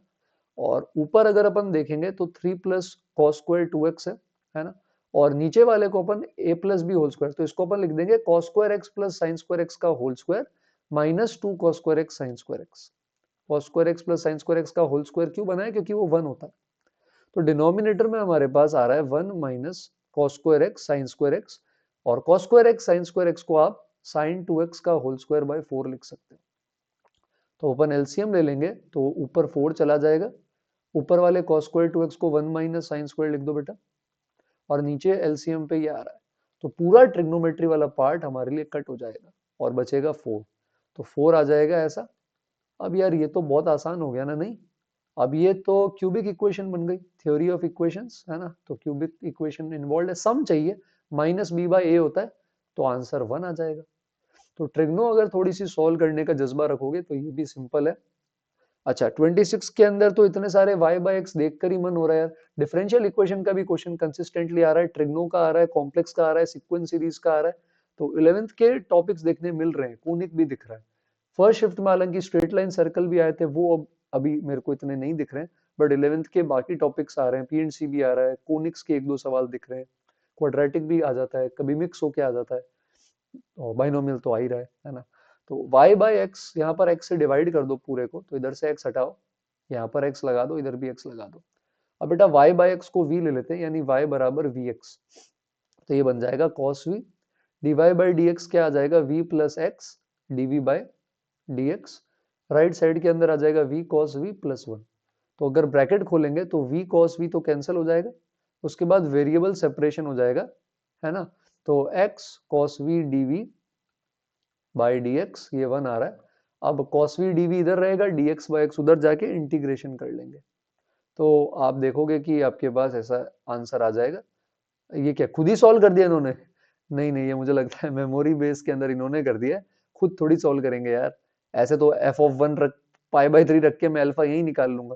और ऊपर अगर अपन देखेंगे तो 3 प्लस कॉस स्क्वायर 2x है ना, और नीचे वाले को अपन a plus B whole square, तो इसको अपन लिख देंगे cos square X plus sine square X का whole square minus 2 cos square X sine square X. Cos square X plus sine square X का होल स्क्वायर क्यों बनाया, क्योंकि वो 1 होता है। तो डिनोमिनेटर में हमारे पास आ रहा है 1 minus cos square X sine square X, और cos square X sine square X को आप साइन 2x का होल स्क्वायर बाय 4 लिख सकते हैं। तो अपन एलसीएम ले लेंगे तो ऊपर 4 चला जाएगा, ऊपर वाले cos स्क्वायर 2x को 1 माइनस साइन स्क्वायर लिख दो बेटा, और नीचे एलसीएम पे ये आ रहा है, तो पूरा ट्रिग्नोमेट्री वाला पार्ट हमारे लिए कट हो जाएगा और बचेगा 4, तो 4 आ जाएगा ऐसा। अब यार ये तो बहुत आसान हो गया ना, नहीं, अब ये तो क्यूबिक इक्वेशन बन गई, थ्योरी ऑफ इक्वेशंस, है ना, तो क्यूबिक इक्वेशन इन्वॉल्व है, सम चाहिए, माइनस बी बाई ए होता है, तो आंसर 1 आ जाएगा। तो ट्रिग्नो अगर थोड़ी सी सॉल्व करने का जज्बा रखोगे तो ये भी सिंपल है। अच्छा 26 के अंदर तो इतने सारे y बाय एक्स देखकर ही मन हो रहा है यार। डिफरेंशियल इक्वेशन का भी क्वेश्चन कंसिस्टेंटली आ रहा है, ट्रिग्नो का आ रहा है, कॉम्प्लेक्स का आ रहा है, सीक्वेंस सीरीज का आ रहा है। तो 11th के टॉपिक्स देखने मिल रहे हैं, कोनिक भी दिख रहा है। फर्स्ट शिफ्ट में हालांकि स्ट्रेट लाइन सर्कल भी आए थे, वो अब अभी मेरे को इतने नहीं दिख रहे हैं, बट 11th के बाकी टॉपिक्स आ रहे हैं, पीएनसी भी आ रहा है, कोनिक्स के एक दो सवाल दिख रहे हैं, क्वाड्रेटिक भी आ जाता है, कभी मिक्स होके आ जाता है, और बाइनोमियल तो आ ही रहा है ना। तो y बाय एक्स, यहाँ पर x से डिवाइड कर दो पूरे को, तो इधर से x हटाओ, यहाँ पर x लगा दो, इधर भी x लगा दो। अब बेटा y बाय एक्स को v ले लेते हैं, यानी y बराबर vx, तो ये बन जाएगा cos v, dy by dx क्या आ जाएगा, v plus X dv by dx, right side के अंदर आ जाएगा v cos v प्लस 1। तो अगर ब्रैकेट खोलेंगे तो v cos v तो कैंसिल हो जाएगा, उसके बाद वेरिएबल सेपरेशन हो जाएगा, है ना। तो x cos v dv by dx ये 1 आ रहा है। अब cos v dv इधर रहेगा, dx बाई x उधर जाके इंटीग्रेशन कर लेंगे, तो आप देखोगे कि आपके पास ऐसा आंसर आ जाएगा। ये क्या खुद ही सॉल्व कर दिया इन्होंने? नहीं नहीं, ये मुझे लगता है मेमोरी बेस के अंदर इन्होंने कर दिया है, खुद थोड़ी सॉल्व करेंगे यार। ऐसे तो एफ ऑफ 1 रख, पाई बाई 3 रख के मैं अल्फा यही निकाल लूंगा।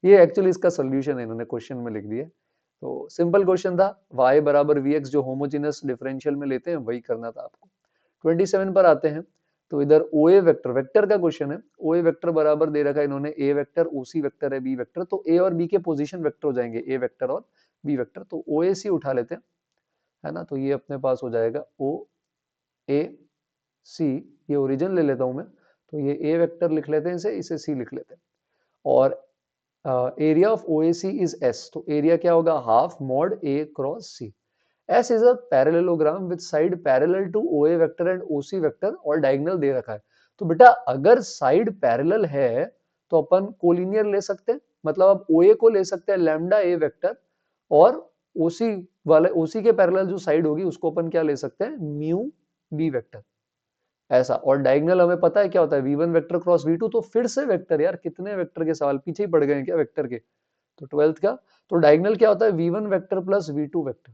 ये एक्चुअली इसका सोल्यूशन है, इन्होंने क्वेश्चन में लिख दिया। तो सिंपल क्वेश्चन था, y बराबर vx जो होमोजेनस डिफरेंशियल में लेते हैं वही करना था आपको। 27 पर आते हैं, तो इधर OA वेक्टर, वेक्टर का क्वेश्चन है, OA वेक्टर बराबर दे रखा है इन्होंने, A वेक्टर, OC वेक्टर है, B वेक्टर, तो A और B के पोजीशन वेक्टर हो जाएंगे, A वेक्टर और B वेक्टर, तो OAC उठा लेते हैं, है ना। तो ये अपने पास हो जाएगा OAC, ये ओरिजिन ले लेता हूं मैं, तो ये A वेक्टर लिख लेते हैं, इसे C लिख लेते हैं। और area of OAC is S, तो एरिया क्या होगा, half mod A cross C। S is a parallelogram with side parallel to OA vector and OC vector और डायगोनल दे रखा है। तो बेटा अगर साइड पैरेलल है तो अपन कोलिनियर ले सकते हैं, मतलब अब OA को ले सकते हैं लैम्डा A वेक्टर, और OC वाले, OC के पैरेलल जो साइड होगी उसको अपन क्या ले सकते हैं, म्यू B वेक्टर, ऐसा। और डायगोनल हमें पता है क्या होता है, V1 वेक्टर क्रॉस V2, तो फिर से वेक्टर, यार कितने वेक्टर के सवाल पीछे ही पड़ गए हैं क्या वेक्टर के। तो 12th का, तो डायगोनल क्या होता है, V1 vector plus V2 vector,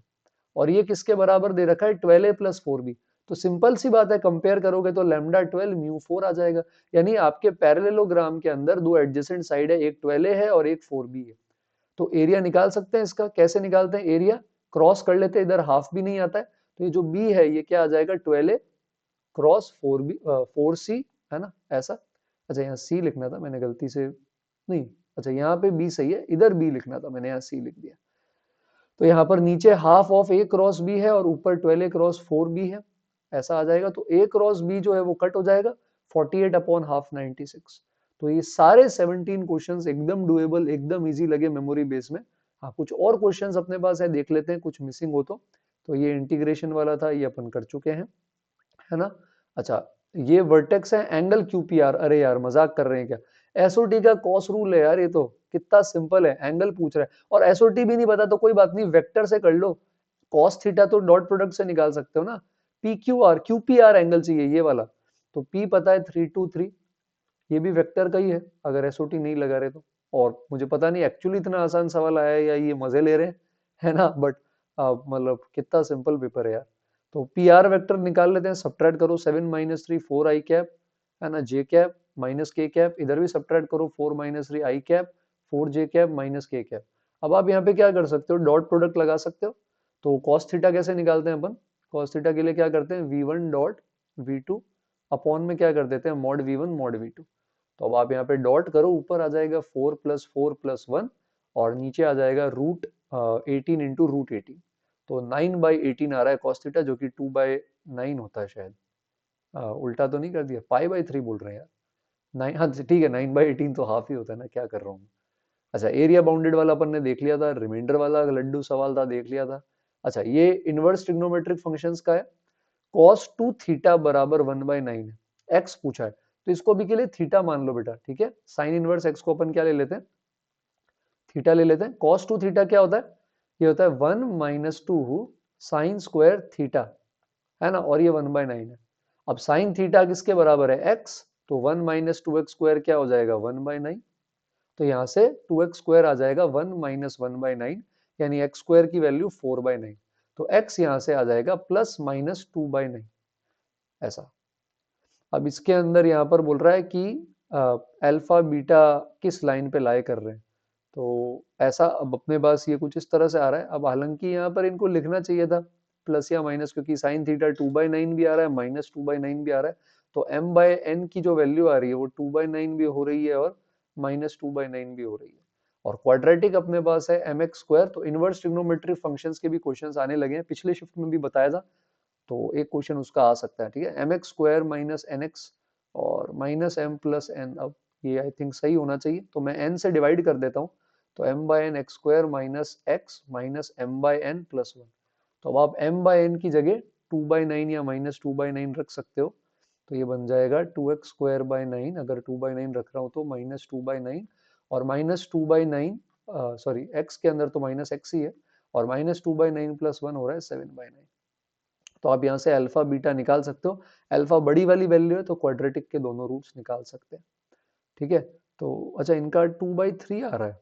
और ये किसके बराबर दे रखा है, 12a प्लस 4b। तो सिंपल सी बात है, कंपेयर करोगे तो लैम्डा 12 म्यू 4 आ जाएगा। यानी आपके पैरेललोग्राम के अंदर दो एडजेसेंट साइड है, एक 12a है और एक 4b है। तो एरिया निकाल सकते हैं इसका, कैसे निकालते हैं एरिया, क्रॉस कर लेते हैं, इधर हाफ भी नहीं आता है, तो ये जो b है ये क्या आ जाएगा, 12a क्रॉस 4b 4c, है ना ऐसा। अच्छा यहाँ c लिखना था मैंने गलती से, नहीं, अच्छा यहाँ पे b सही है, इधर b लिखना था मैंने, यहाँ c लिख दिया। तो यहाँ पर नीचे half of A cross B है और ऊपर 12a क्रॉस 4b है, ऐसा आ जाएगा। तो a क्रॉस b जो है वो कट हो जाएगा, 48 अपॉन हाफ 96। तो ये सारे 17 क्वेश्चंस एकदम डुएबल, एकदम इजी लगे मेमोरी बेस में। हाँ कुछ और क्वेश्चंस अपने पास है, देख लेते हैं कुछ मिसिंग हो तो ये इंटीग्रेशन वाला था, ये अपन कर चुके हैं, है ना। अच्छा ये वर्टेक्स है, एंगल क्यूपीआर, अरे यार मजाक कर रहे हैं क्या, एसओटी का कॉस रूल है यार, ये तो कितना सिंपल है, एंगल पूछ रहा है, और एसओटी भी नहीं पता तो कोई बात नहीं, वेक्टर से कर लो, कॉस थीटा तो डॉट प्रोडक्ट से निकाल सकते हो ना। P Q R, QPR angle चाहिए ये वाला, तो पी पता है 323, ये भी वेक्टर का ही है अगर एसओटी नहीं लगा रहे तो। और मुझे पता नहीं एक्चुअली इतना आसान सवाल आया है या ये मजे ले रहे हैं, है ना, बट मतलब कितना सिंपल पेपर है यार। तो पी आर वेक्टर निकाल लेते हैं, सब्ट्रैक्ट करो, 7 माइनस 3 4 आई कैप, है ना, जे कैप माइनस के कैप, इधर भी सब्ट्रैक्ट करो, 4 माइनस 3 आई कैप 4 जे कैप माइनस के कैप। अब आप यहाँ पे क्या कर सकते हो, डॉट प्रोडक्ट लगा सकते हो। तो कॉस थीटा कैसे निकालते हैं अपन, कॉस थीटा के लिए क्या करते हैं, v1 डॉट v2 अपॉन में क्या कर देते हैं, मॉड v1 मॉड v2। तो अब आप यहाँ पे डॉट करो, ऊपर आ जाएगा 4 प्लस 1 और नीचे आ जाएगा रूट 18 इंटू रूट 18, तो 9/18 आ रहा है कॉस थीटा, जो कि 2/9 होता है शायद, उल्टा तो नहीं कर दिया, पाई/3 बोल रहे हैं यार, 9, हाँ ठीक है, 9/18 तो हाफ ही होता है ना, क्या कर रहा हूँ। अच्छा एरिया बाउंडेड वाला अपन ने देख लिया था, रिमाइंडर वाला लड्डू सवाल था देख लिया था। अच्छा ये इनवर्स ट्रिग्नोमेट्रिक फंक्शंस का है, कॉस 2 थीटा बराबर 1/9 है, एक्स पूछा है, तो इसको भी के लिए थीटा मान लो बेटा, ठीक है। साइन इनवर्स एक्स को अपन क्या ले लेते हैं, थीटा ले लेते हैं। कॉस 2 थीटा क्या होता है, ये होता है 1 माइनस 2 साइन स्क्वायर थीटा, है ना, और ये 1/9 है। अब साइन थीटा किसके बराबर है, एक्स, तो 1 माइनस 2x स्क्वायर क्या हो जाएगा, 1/9। तो यहाँ से 2x स्क्वायर आ जाएगा 1 माइनस 1/9, यानी x स्क्वायर की वैल्यू 4/9। तो x यहाँ से आ जाएगा प्लस माइनस 2/9, ऐसा। अब इसके अंदर यहाँ पर बोल रहा है कि अल्फा बीटा किस लाइन पे लाई कर रहे हैं। तो ऐसा अब अपने पास ये कुछ इस तरह से आ रहा है। अब हालांकि यहाँ पर इनको लिखना चाहिए था प्लस या माइनस, क्योंकि साइन थीटा 2/9 भी आ रहा है, माइनस 2/9 भी आ रहा है। तो m/n की जो वैल्यू आ रही है वो 2/9 भी हो रही है और -2/9 भी हो रही है। और क्वाड्रेटिक अपने पास है mx²। तो इनवर्स ट्रिग्नोमेट्रिक फंक्शंस के भी क्वेश्चंस आने लगे हैं, पिछले शिफ्ट में भी बताया था। तो एक क्वेश्चन उसका आ सकता है, ठीक है। mx² माइनस nx और माइनस m प्लस n। अब ये आई थिंक सही होना चाहिए, तो मैं n से डिवाइड कर देता हूँ। तो m/n x² minus x minus m/n plus 1। तो अब आप m/n की जगह 2/9 या -2/9 रख सकते हो। तो ये बन जाएगा 2x²/9। अगर 2/9 रख रहा हूँ तो -2/9 और -2/9, सॉरी x के अंदर तो माइनस x ही है, और -2/9 प्लस 1 हो रहा है 7/9। तो आप यहाँ से अल्फा बीटा निकाल सकते हो। अल्फा बड़ी वाली वैल्यू है तो क्वाड्रेटिक के दोनों रूट्स निकाल सकते हैं, ठीक है। तो अच्छा, इनका 2/3 आ रहा है।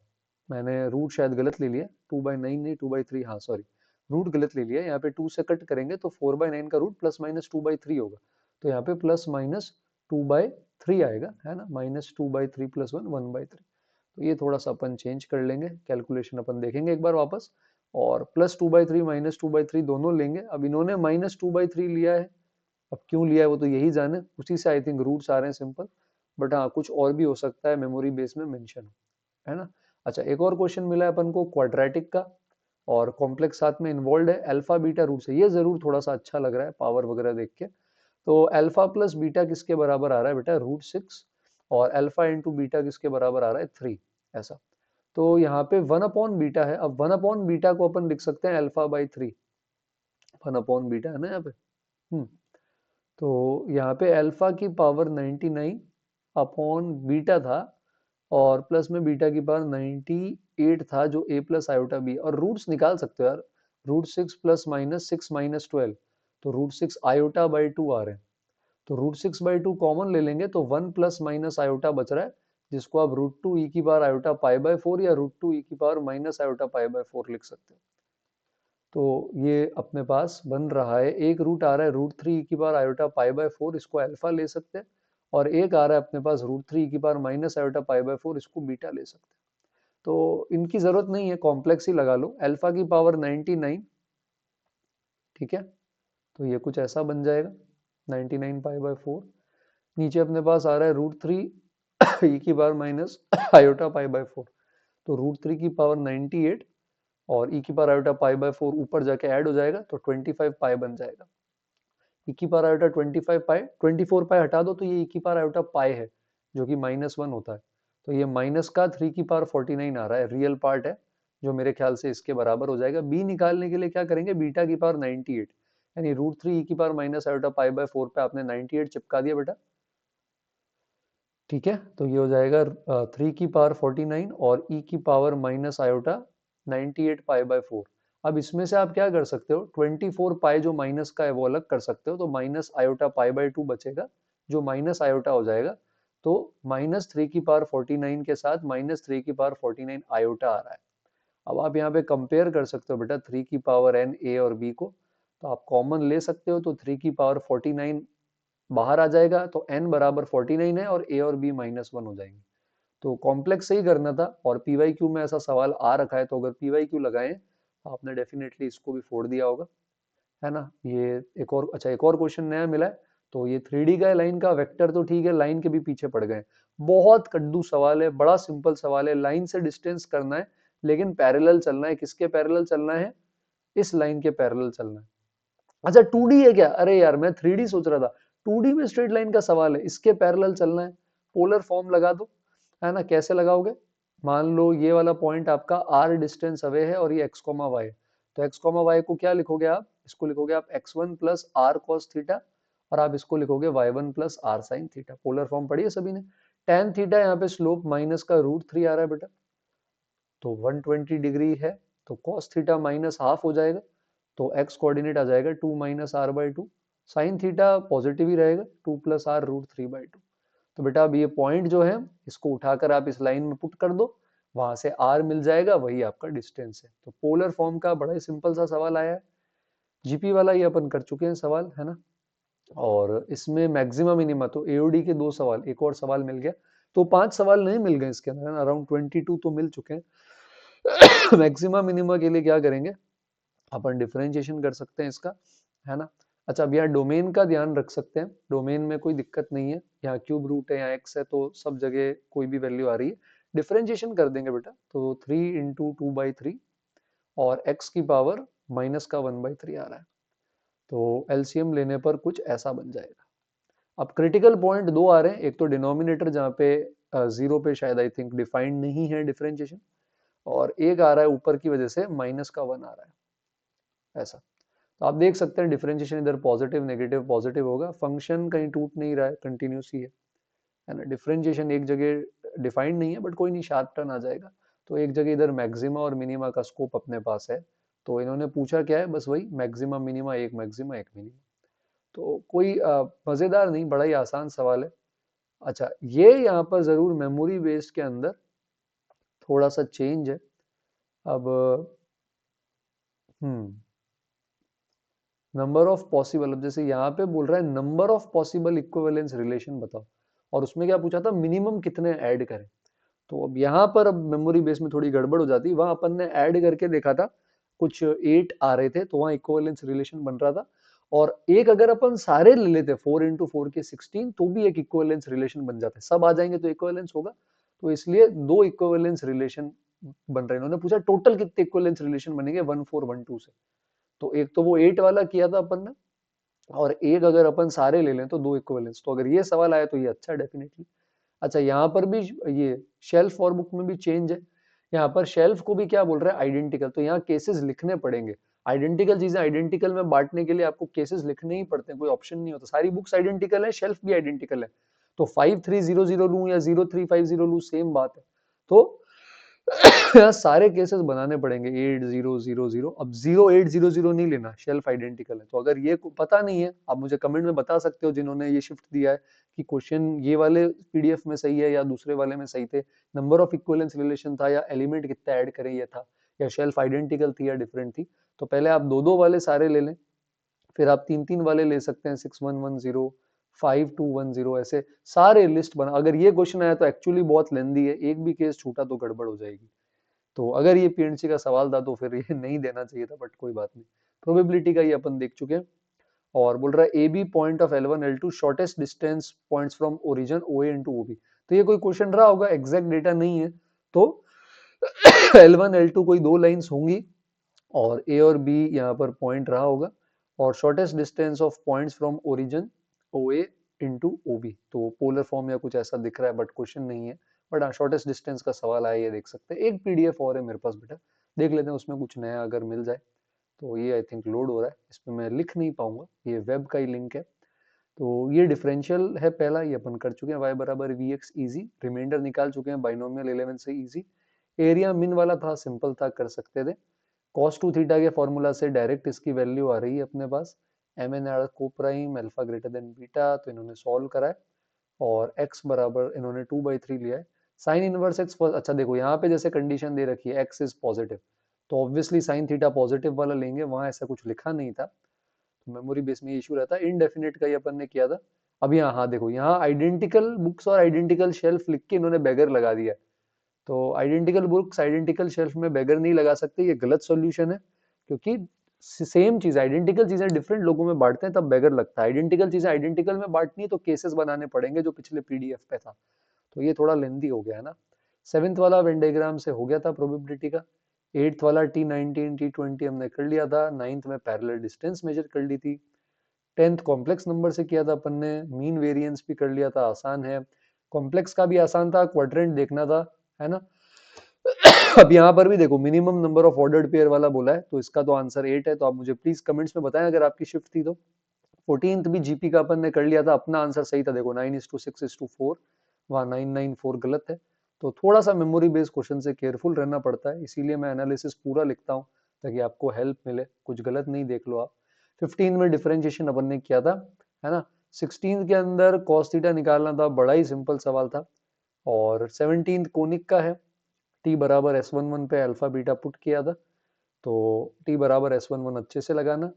मैंने रूट शायद गलत ले लिया, 2/9 नहीं 2/3, हाँ सॉरी, रूट गलत ले लिया। यहाँ पे 2 से कट करेंगे तो 4/9 का रूट प्लस माइनस 2/3 होगा। तो यहाँ पे प्लस माइनस 2/3 आएगा, है ना। -2/3 प्लस 1/3। तो ये थोड़ा सा अपन चेंज कर लेंगे, कैलकुलेशन अपन देखेंगे एक बार वापस। और +2/3 -2/3 दोनों लेंगे। अब इन्होंने -2/3 लिया है, अब क्यों लिया है वो तो यही जाने, उसी से आई थिंक रूट्स आ रहे हैं सिंपल। बट हाँ, कुछ और भी हो सकता है, मेमोरी बेस में मेंशन, है ना। अच्छा, एक और क्वेश्चन मिला है अपन को क्वाड्रेटिक का, और कॉम्प्लेक्स साथ में इन्वॉल्व है। अल्फा बीटा रूट से ये जरूर थोड़ा सा अच्छा लग रहा है पावर वगैरह देख के। तो अल्फा प्लस बीटा किसके बराबर आ रहा है बेटा, √6। और अल्फा इंटू बीटा किसके बराबर आ रहा है, 3। ऐसा। तो यहाँ पे 1/बीटा है। अब 1/बीटा को अपन लिख सकते हैं अल्फा/3। 1/बीटा है ना यहाँ पे। तो यहाँ पे अल्फा की पावर 99 अपॉन बीटा था, और प्लस में बीटा की पावर 98 था, जो a प्लस आयोटा बी। और रूट्स निकाल सकते हो यार, √6 प्लस माइनस 6 माइनस 12। तो √6 आयोटा बाई 2 आ रहे हैं। तो √6/2 कॉमन ले लेंगे तो 1 प्लस माइनस आयोटा बच रहा है, जिसको आप √2 e की पावर आयोटा पाई बाय 4 या √2 e की power minus iota pi by 4 लिख सकते हो। तो ये अपने पास बन रहा है, एक रूट आ रहा है √3 e की पावर आयोटा पाई बाय 4, इसको अल्फा ले सकते हैं। और एक आ रहा है अपने पास √3 e की power minus iota pi by 4, इसको बीटा ले सकते हैं। तो इनकी जरूरत नहीं है, कॉम्प्लेक्स ही लगा लो। अल्फा की पावर 99, ठीक है। तो ये कुछ ऐसा बन जाएगा, 99 पाई बाय 4। नीचे अपने पास आ रहा है √3 e की power minus iota pi by 4। तो √3 की पावर 98 और e की पावर आयोटा पाई बाय 4 ऊपर जाके ऐड हो जाएगा, तो 25 पाई बन जाएगा। e की पावर आयोटा 25 पाई, 24 पाई हटा दो तो ये e की पावर आयोटा पाई है, जो कि -1 होता है। तो ये माइनस का 3 की पावर 49 आ रहा है, रियल पार्ट है, जो मेरे ख्याल से इसके बराबर हो जाएगा। b निकालने के लिए क्या करेंगे, बीटा की पावर 98, यानी √3 e की power minus iota pi by 4 पे आपने 98 चिपका दिया बेटा, ठीक है। तो ये हो जाएगा 3 की पावर 49 और e की power minus iota 98 pi by 4। अब इसमें से आप क्या कर सकते हो, 24 पाई जो माइनस का है वो अलग कर सकते हो, तो माइनस आयोटा पाई बाय 2 बचेगा, जो माइनस आयोटा हो जाएगा। तो -3 की पावर 49 के साथ -3 की पावर 49 आयोटा आ रहा है। अब आप यहाँ पे कंपेयर कर सकते हो बेटा 3 की पावर n a और b को। तो आप कॉमन ले सकते हो, तो 3 की पावर 49 बाहर आ जाएगा, तो n बराबर 49 है, और a और b -1 हो जाएंगे। तो कॉम्प्लेक्स से ही करना था, और पीवाईक्यू में ऐसा सवाल आ रखा है, तो अगर पीवाईक्यू लगाएं तो आपने डेफिनेटली इसको भी फोड़ दिया होगा, है ना। ये एक और, अच्छा एक और क्वेश्चन नया मिला है। तो ये 3D का है, लाइन का वेक्टर तो ठीक है, लाइन के भी पीछे पड़ गए। बहुत कद्दू सवाल है, बड़ा सिंपल सवाल है, लाइन से डिस्टेंस करना है, लेकिन पैरेलल चलना है। किसके पैरेलल चलना है, इस लाइन के पैरेलल चलना है। अच्छा 2D है क्या, अरे यार मैं 3D सोच रहा था। 2D में स्ट्रेट लाइन का सवाल है, इसके पैरेलल चलना है। पोलर फॉर्म लगा दो, है ना। कैसे लगाओगे, मान लो ये वाला पॉइंट आपका r डिस्टेंस अवे है और ये x, y। तो x, y को क्या लिखोगे आप, इसको लिखोगे आप x1 plus r cos theta, और आप इसको लिखोगे y1 plus r sin theta. Polar form पढ़ी है सभी ने। tan थीटा यहाँ पे स्लोप माइनस का √3 आ रहा है बेटा, तो 120 डिग्री है, तो cos थीटा माइनस हाफ हो जाएगा, तो x कोऑर्डिनेट आ जाएगा 2 minus R by 2। Sine theta positive ही रहेगा, 2 प्लस आर √3/2। तो बेटा अब ये पॉइंट जो है, इसको उठाकर आप इस लाइन में पुट कर दो, वहां से r मिल जाएगा, वही आपका डिस्टेंस है। तो पोलर फॉर्म का बड़ा ही सिंपल सा सवाल आया है। जीपी वाला ये अपन कर चुके हैं सवाल, है ना। और इसमें मैक्सिमम मिनिमा, तो एओडी के 2 सवाल, एक और सवाल मिल गया। तो 5 सवाल नहीं मिल गए इसके अंदर, अराउंड 22 तो मिल चुके हैं। मैक्सिमा मिनिमा के लिए क्या करेंगे, अपन डिफरेंशिएशन कर सकते हैं इसका, है ना। अच्छा, अब यहाँ डोमेन का ध्यान रख सकते हैं, डोमेन में कोई दिक्कत नहीं है, यहाँ क्यूब रूट है, यहाँ एक्स है, तो सब जगह कोई भी वैल्यू आ रही है। डिफरेंशिएशन कर देंगे बेटा, तो 3 इंटू 2/3 और x की पावर माइनस का 1/3 आ रहा है, तो एलसीएम लेने पर कुछ ऐसा बन जाएगा। अब क्रिटिकल पॉइंट दो आ रहे हैं, एक तो डिनोमिनेटर जहाँ पे जीरो पे शायद आई थिंक डिफाइंड नहीं है डिफरेंशिएशन, और एक आ रहा है ऊपर की वजह से माइनस का 1 आ रहा है ऐसा। तो आप देख सकते हैं डिफरेंशिएशन इधर पॉजिटिव नेगेटिव पॉजिटिव होगा, फंक्शन कहीं टूट नहीं रहा है, कंटिन्यूस ही है ना। डिफरेंशिएशन एक जगह डिफाइंड नहीं है, बट कोई नहीं, शार्प टर्न आ जाएगा। तो एक जगह इधर मैक्सिमा और मिनिमा का स्कोप अपने पास है, तो इन्होंने पूछा क्या है, बस वही मैक्सिमा मिनिमा, एक मैक्सिमा एक मिनिमा। तो कोई मजेदार नहीं, बड़ा ही आसान सवाल है। अच्छा, ये यहाँ पर जरूर मेमोरी बेस्ड के अंदर थोड़ा सा चेंज है। अब नंबर ऑफ पॉसिबल, अब जैसे यहाँ पे बोल रहा है number of possible equivalence relation बताओ, और उसमें क्या पूछा था, मिनिमम कितने ऐड करें। तो अब यहाँ पर अब मेमोरी बेस में थोड़ी गड़बड़ हो जाती, वहां अपन ने ऐड करके देखा था, कुछ 8 आ रहे थे, तो वहां इक्विवेलेंस रिलेशन बन रहा था। और एक अगर अपन सारे ले लेते 4 इंटू 4 के 16, तो भी एक इक्विवेलेंस रिलेशन बन जाता है, सब आ जाएंगे तो इक्विवेलेंस होगा। तो इसलिए दो इक्विवेलेंस रिलेशन बन रहे हैं। इन्होंने पूछा टोटल कितने इक्विवेलेंस रिलेशन बनेंगे 1 4 1 2 से, तो एक तो वो 8 वाला किया था अपन ने, और एक अगर अपन सारे ले लें तो दो इक्विवेलेंस। तो अगर ये सवाल आया तो ये अच्छा है डेफिनेटली। अच्छा, यहाँ पर भी ये शेल्फ और बुक में भी चेंज है। यहाँ पर शेल्फ को भी क्या बोल रहा है, आइडेंटिकल, तो यहाँ केसेस लिखने पड़ेंगे। आइडेंटिकल चीजें आइडेंटिकल में बांटने के लिए आपको केसेस लिखने ही पड़ते हैं, कोई ऑप्शन नहीं होता। सारी बुक्स आइडेंटिकल है, शेल्फ भी आइडेंटिकल है, तो 5300 लूं या 0350 लूं, सेम बात है। तो यहाँ सारे केसेस बनाने पड़ेंगे 8000। अब 0800 नहीं लेना, शेल्फ आइडेंटिकल है। तो अगर ये पता नहीं है, आप मुझे कमेंट में बता सकते हो जिन्होंने ये शिफ्ट दिया है, कि क्वेश्चन ये वाले पीडीएफ में सही है या दूसरे वाले में सही थे, नंबर ऑफ इक्विवेलेंस रिलेशन था या एलिमेंट कितना ऐड करें ये था, या शेल्फ आइडेंटिकल थी या डिफरेंट थी। तो पहले आप दो दो वाले सारे ले लें, फिर आप तीन तीन वाले ले सकते हैं, 6110, 5210, ऐसे सारे लिस्ट बना। अगर ये क्वेश्चन आया तो एक्चुअली बहुत लेंदी है, एक भी केस छूटा तो गड़बड़ हो जाएगी। तो अगर ये पीएनसी का सवाल था तो फिर ये नहीं देना चाहिए था, बट कोई बात नहीं। प्रोबेबिलिटी का ये अपन देख चुके हैं। और बोल रहा है A B point of L1 L2 shortest distance points from origin OA into OB। तो ये कोई क्वेश्चन रहा होगा, एग्जैक्ट डेटा नहीं है, तो L1 L2 कोई दो लाइंस होंगी, और ए और बी यहाँ पर पॉइंट रहा होगा, और shortest distance of points from origin OA into OB, तो पोलर फॉर्म या कुछ ऐसा दिख रहा है, बट क्वेश्चन नहीं है। बट हाँ, शॉर्टेस्ट डिस्टेंस का सवाल आया, ये देख सकते हैं। एक पीडीएफ और है मेरे पास बेटा, देख लेते हैं उसमें कुछ नया अगर मिल जाए। तो ये आई थिंक लोड हो रहा है, इस पर मैं लिख नहीं पाऊंगा, ये वेब का ही लिंक है। तो ये डिफरेंशियल है पहला, ये अपन कर चुके हैं, y बराबर vx इजी, रिमाइंडर निकाल चुके हैं बाइनोमियल 11 से इजी। एरिया मिन वाला था, सिंपल था, कर सकते थे। cos 2 थीटा के फॉर्मूला से डायरेक्ट इसकी वैल्यू आ रही है अपने पास, mn आर को prime alpha greater than beta, तो इन्होंने सॉल्व करा है। और x बराबर इन्होंने 2/3 लिया है। साइन इनवर्स x, अच्छा देखो यहाँ पे जैसे कंडीशन दे रखी है x इज पॉजिटिव, तो ऑब्वियसली साइन थीटा पॉजिटिव वाला लेंगे, वहां ऐसा कुछ लिखा नहीं था, तो मेमोरी बेस में इशू रहता है। इनडेफिनेट का ही अपन ने किया था। अब यहाँ, हाँ देखो, यहाँ आइडेंटिकल बुक्स और आइडेंटिकल शेल्फ लिख के इन्होंने बैगर लगा दिया, तो आइडेंटिकल बुक्स आइडेंटिकल शेल्फ में बैगर नहीं लगा सकते, ये गलत सॉल्यूशन है, क्योंकि सेम चीज, आइडेंटिकल चीजें डिफरेंट लोगों में बांटते हैं तब बैगर लगता है। आइडेंटिकल चीजें आइडेंटिकल में बांटनी है तो केसेस बनाने पड़ेंगे, जो पिछले पीडीएफ पे था, तो ये थोड़ा लेंदी हो गया है ना। सेवेंथ वाला वेन डायग्राम से हो गया था प्रोबेबिलिटी का। एट्थ वाला T19 T20 हमने कर लिया था। नाइन्थ में पैरेलल डिस्टेंस मेजर कर ली थी। 10th कॉम्प्लेक्स नंबर से किया था अपन ने। मीन वेरिएंस भी कर लिया था, आसान है। कॉम्प्लेक्स का भी आसान था, क्वाड्रेंट देखना था, है ना। अब यहाँ पर भी देखो, minimum number of ordered pair वाला बोला है, तो इसका तो आंसर 8 है। तो आप मुझे प्लीज कमेंट्स में बताएं अगर आपकी शिफ्ट थी तो। 14th भी जीपी का अपन ने कर लिया था, अपना आंसर सही था, देखो 9:6:4, वहाँ 994 गलत है। तो थोड़ा सा मेमोरी बेस्ड क्वेश्चन से केयरफुल रहना पड़ता है, इसीलिए मैं एनालिसिस पूरा लिखता हूँ, ताकि आपको हेल्प मिले, कुछ गलत नहीं देख लो आप। 15 में डिफरेंशिएशन अपन ने किया था, है ना। 16 के अंदर cos थीटा निकालना था, बड़ा ही सिंपल सवाल था। और 17 कोनिक का है, टी बराबर S11 पे अल्फा बीटा पुट किया था, तो टी बराबर S11 अच्छे से लगाना।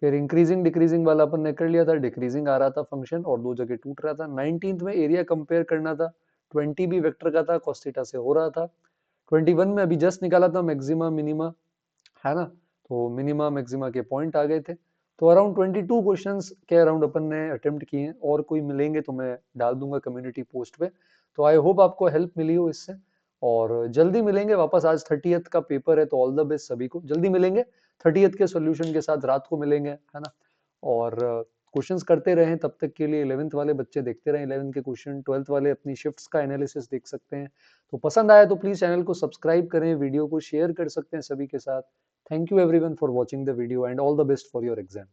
फिर इंक्रीजिंग डिक्रीजिंग वाला अपन ने कर लिया था, डिक्रीजिंग आ रहा था फंक्शन और दो जगह टूट रहा था। 19th में एरिया कंपेयर करना था, 20 भी वेक्टर का था, cos थीटा से हो रहा था। 21 में अभी जस्ट निकाला था मैक्सिमा मिनिमा, है ना, तो मिनिमा मैक्सिमा के पॉइंट आ गए थे। तो अराउंड 22 क्वेश्चंस के अराउंड अपन ने अटेम्प्ट किए हैं, और कोई मिलेंगे तो मैं डाल दूंगा कम्युनिटी पोस्ट पे। तो आई होप आपको हेल्प मिली हो इससे, और जल्दी मिलेंगे वापस। आज 30th का पेपर है, तो ऑल द बेस्ट सभी को, जल्दी मिलेंगे 30th के सॉल्यूशन के साथ, रात को मिलेंगे, है ना। और क्वेश्चंस करते रहें, तब तक के लिए 11th वाले बच्चे देखते रहें 11th के क्वेश्चन, 12th वाले अपनी शिफ्ट्स का एनालिसिस देख सकते हैं। तो पसंद आया तो प्लीज चैनल को सब्सक्राइब करें, वीडियो को शेयर कर सकते हैं सभी के साथ। Thank you everyone for watching the video, and all the best for your exam.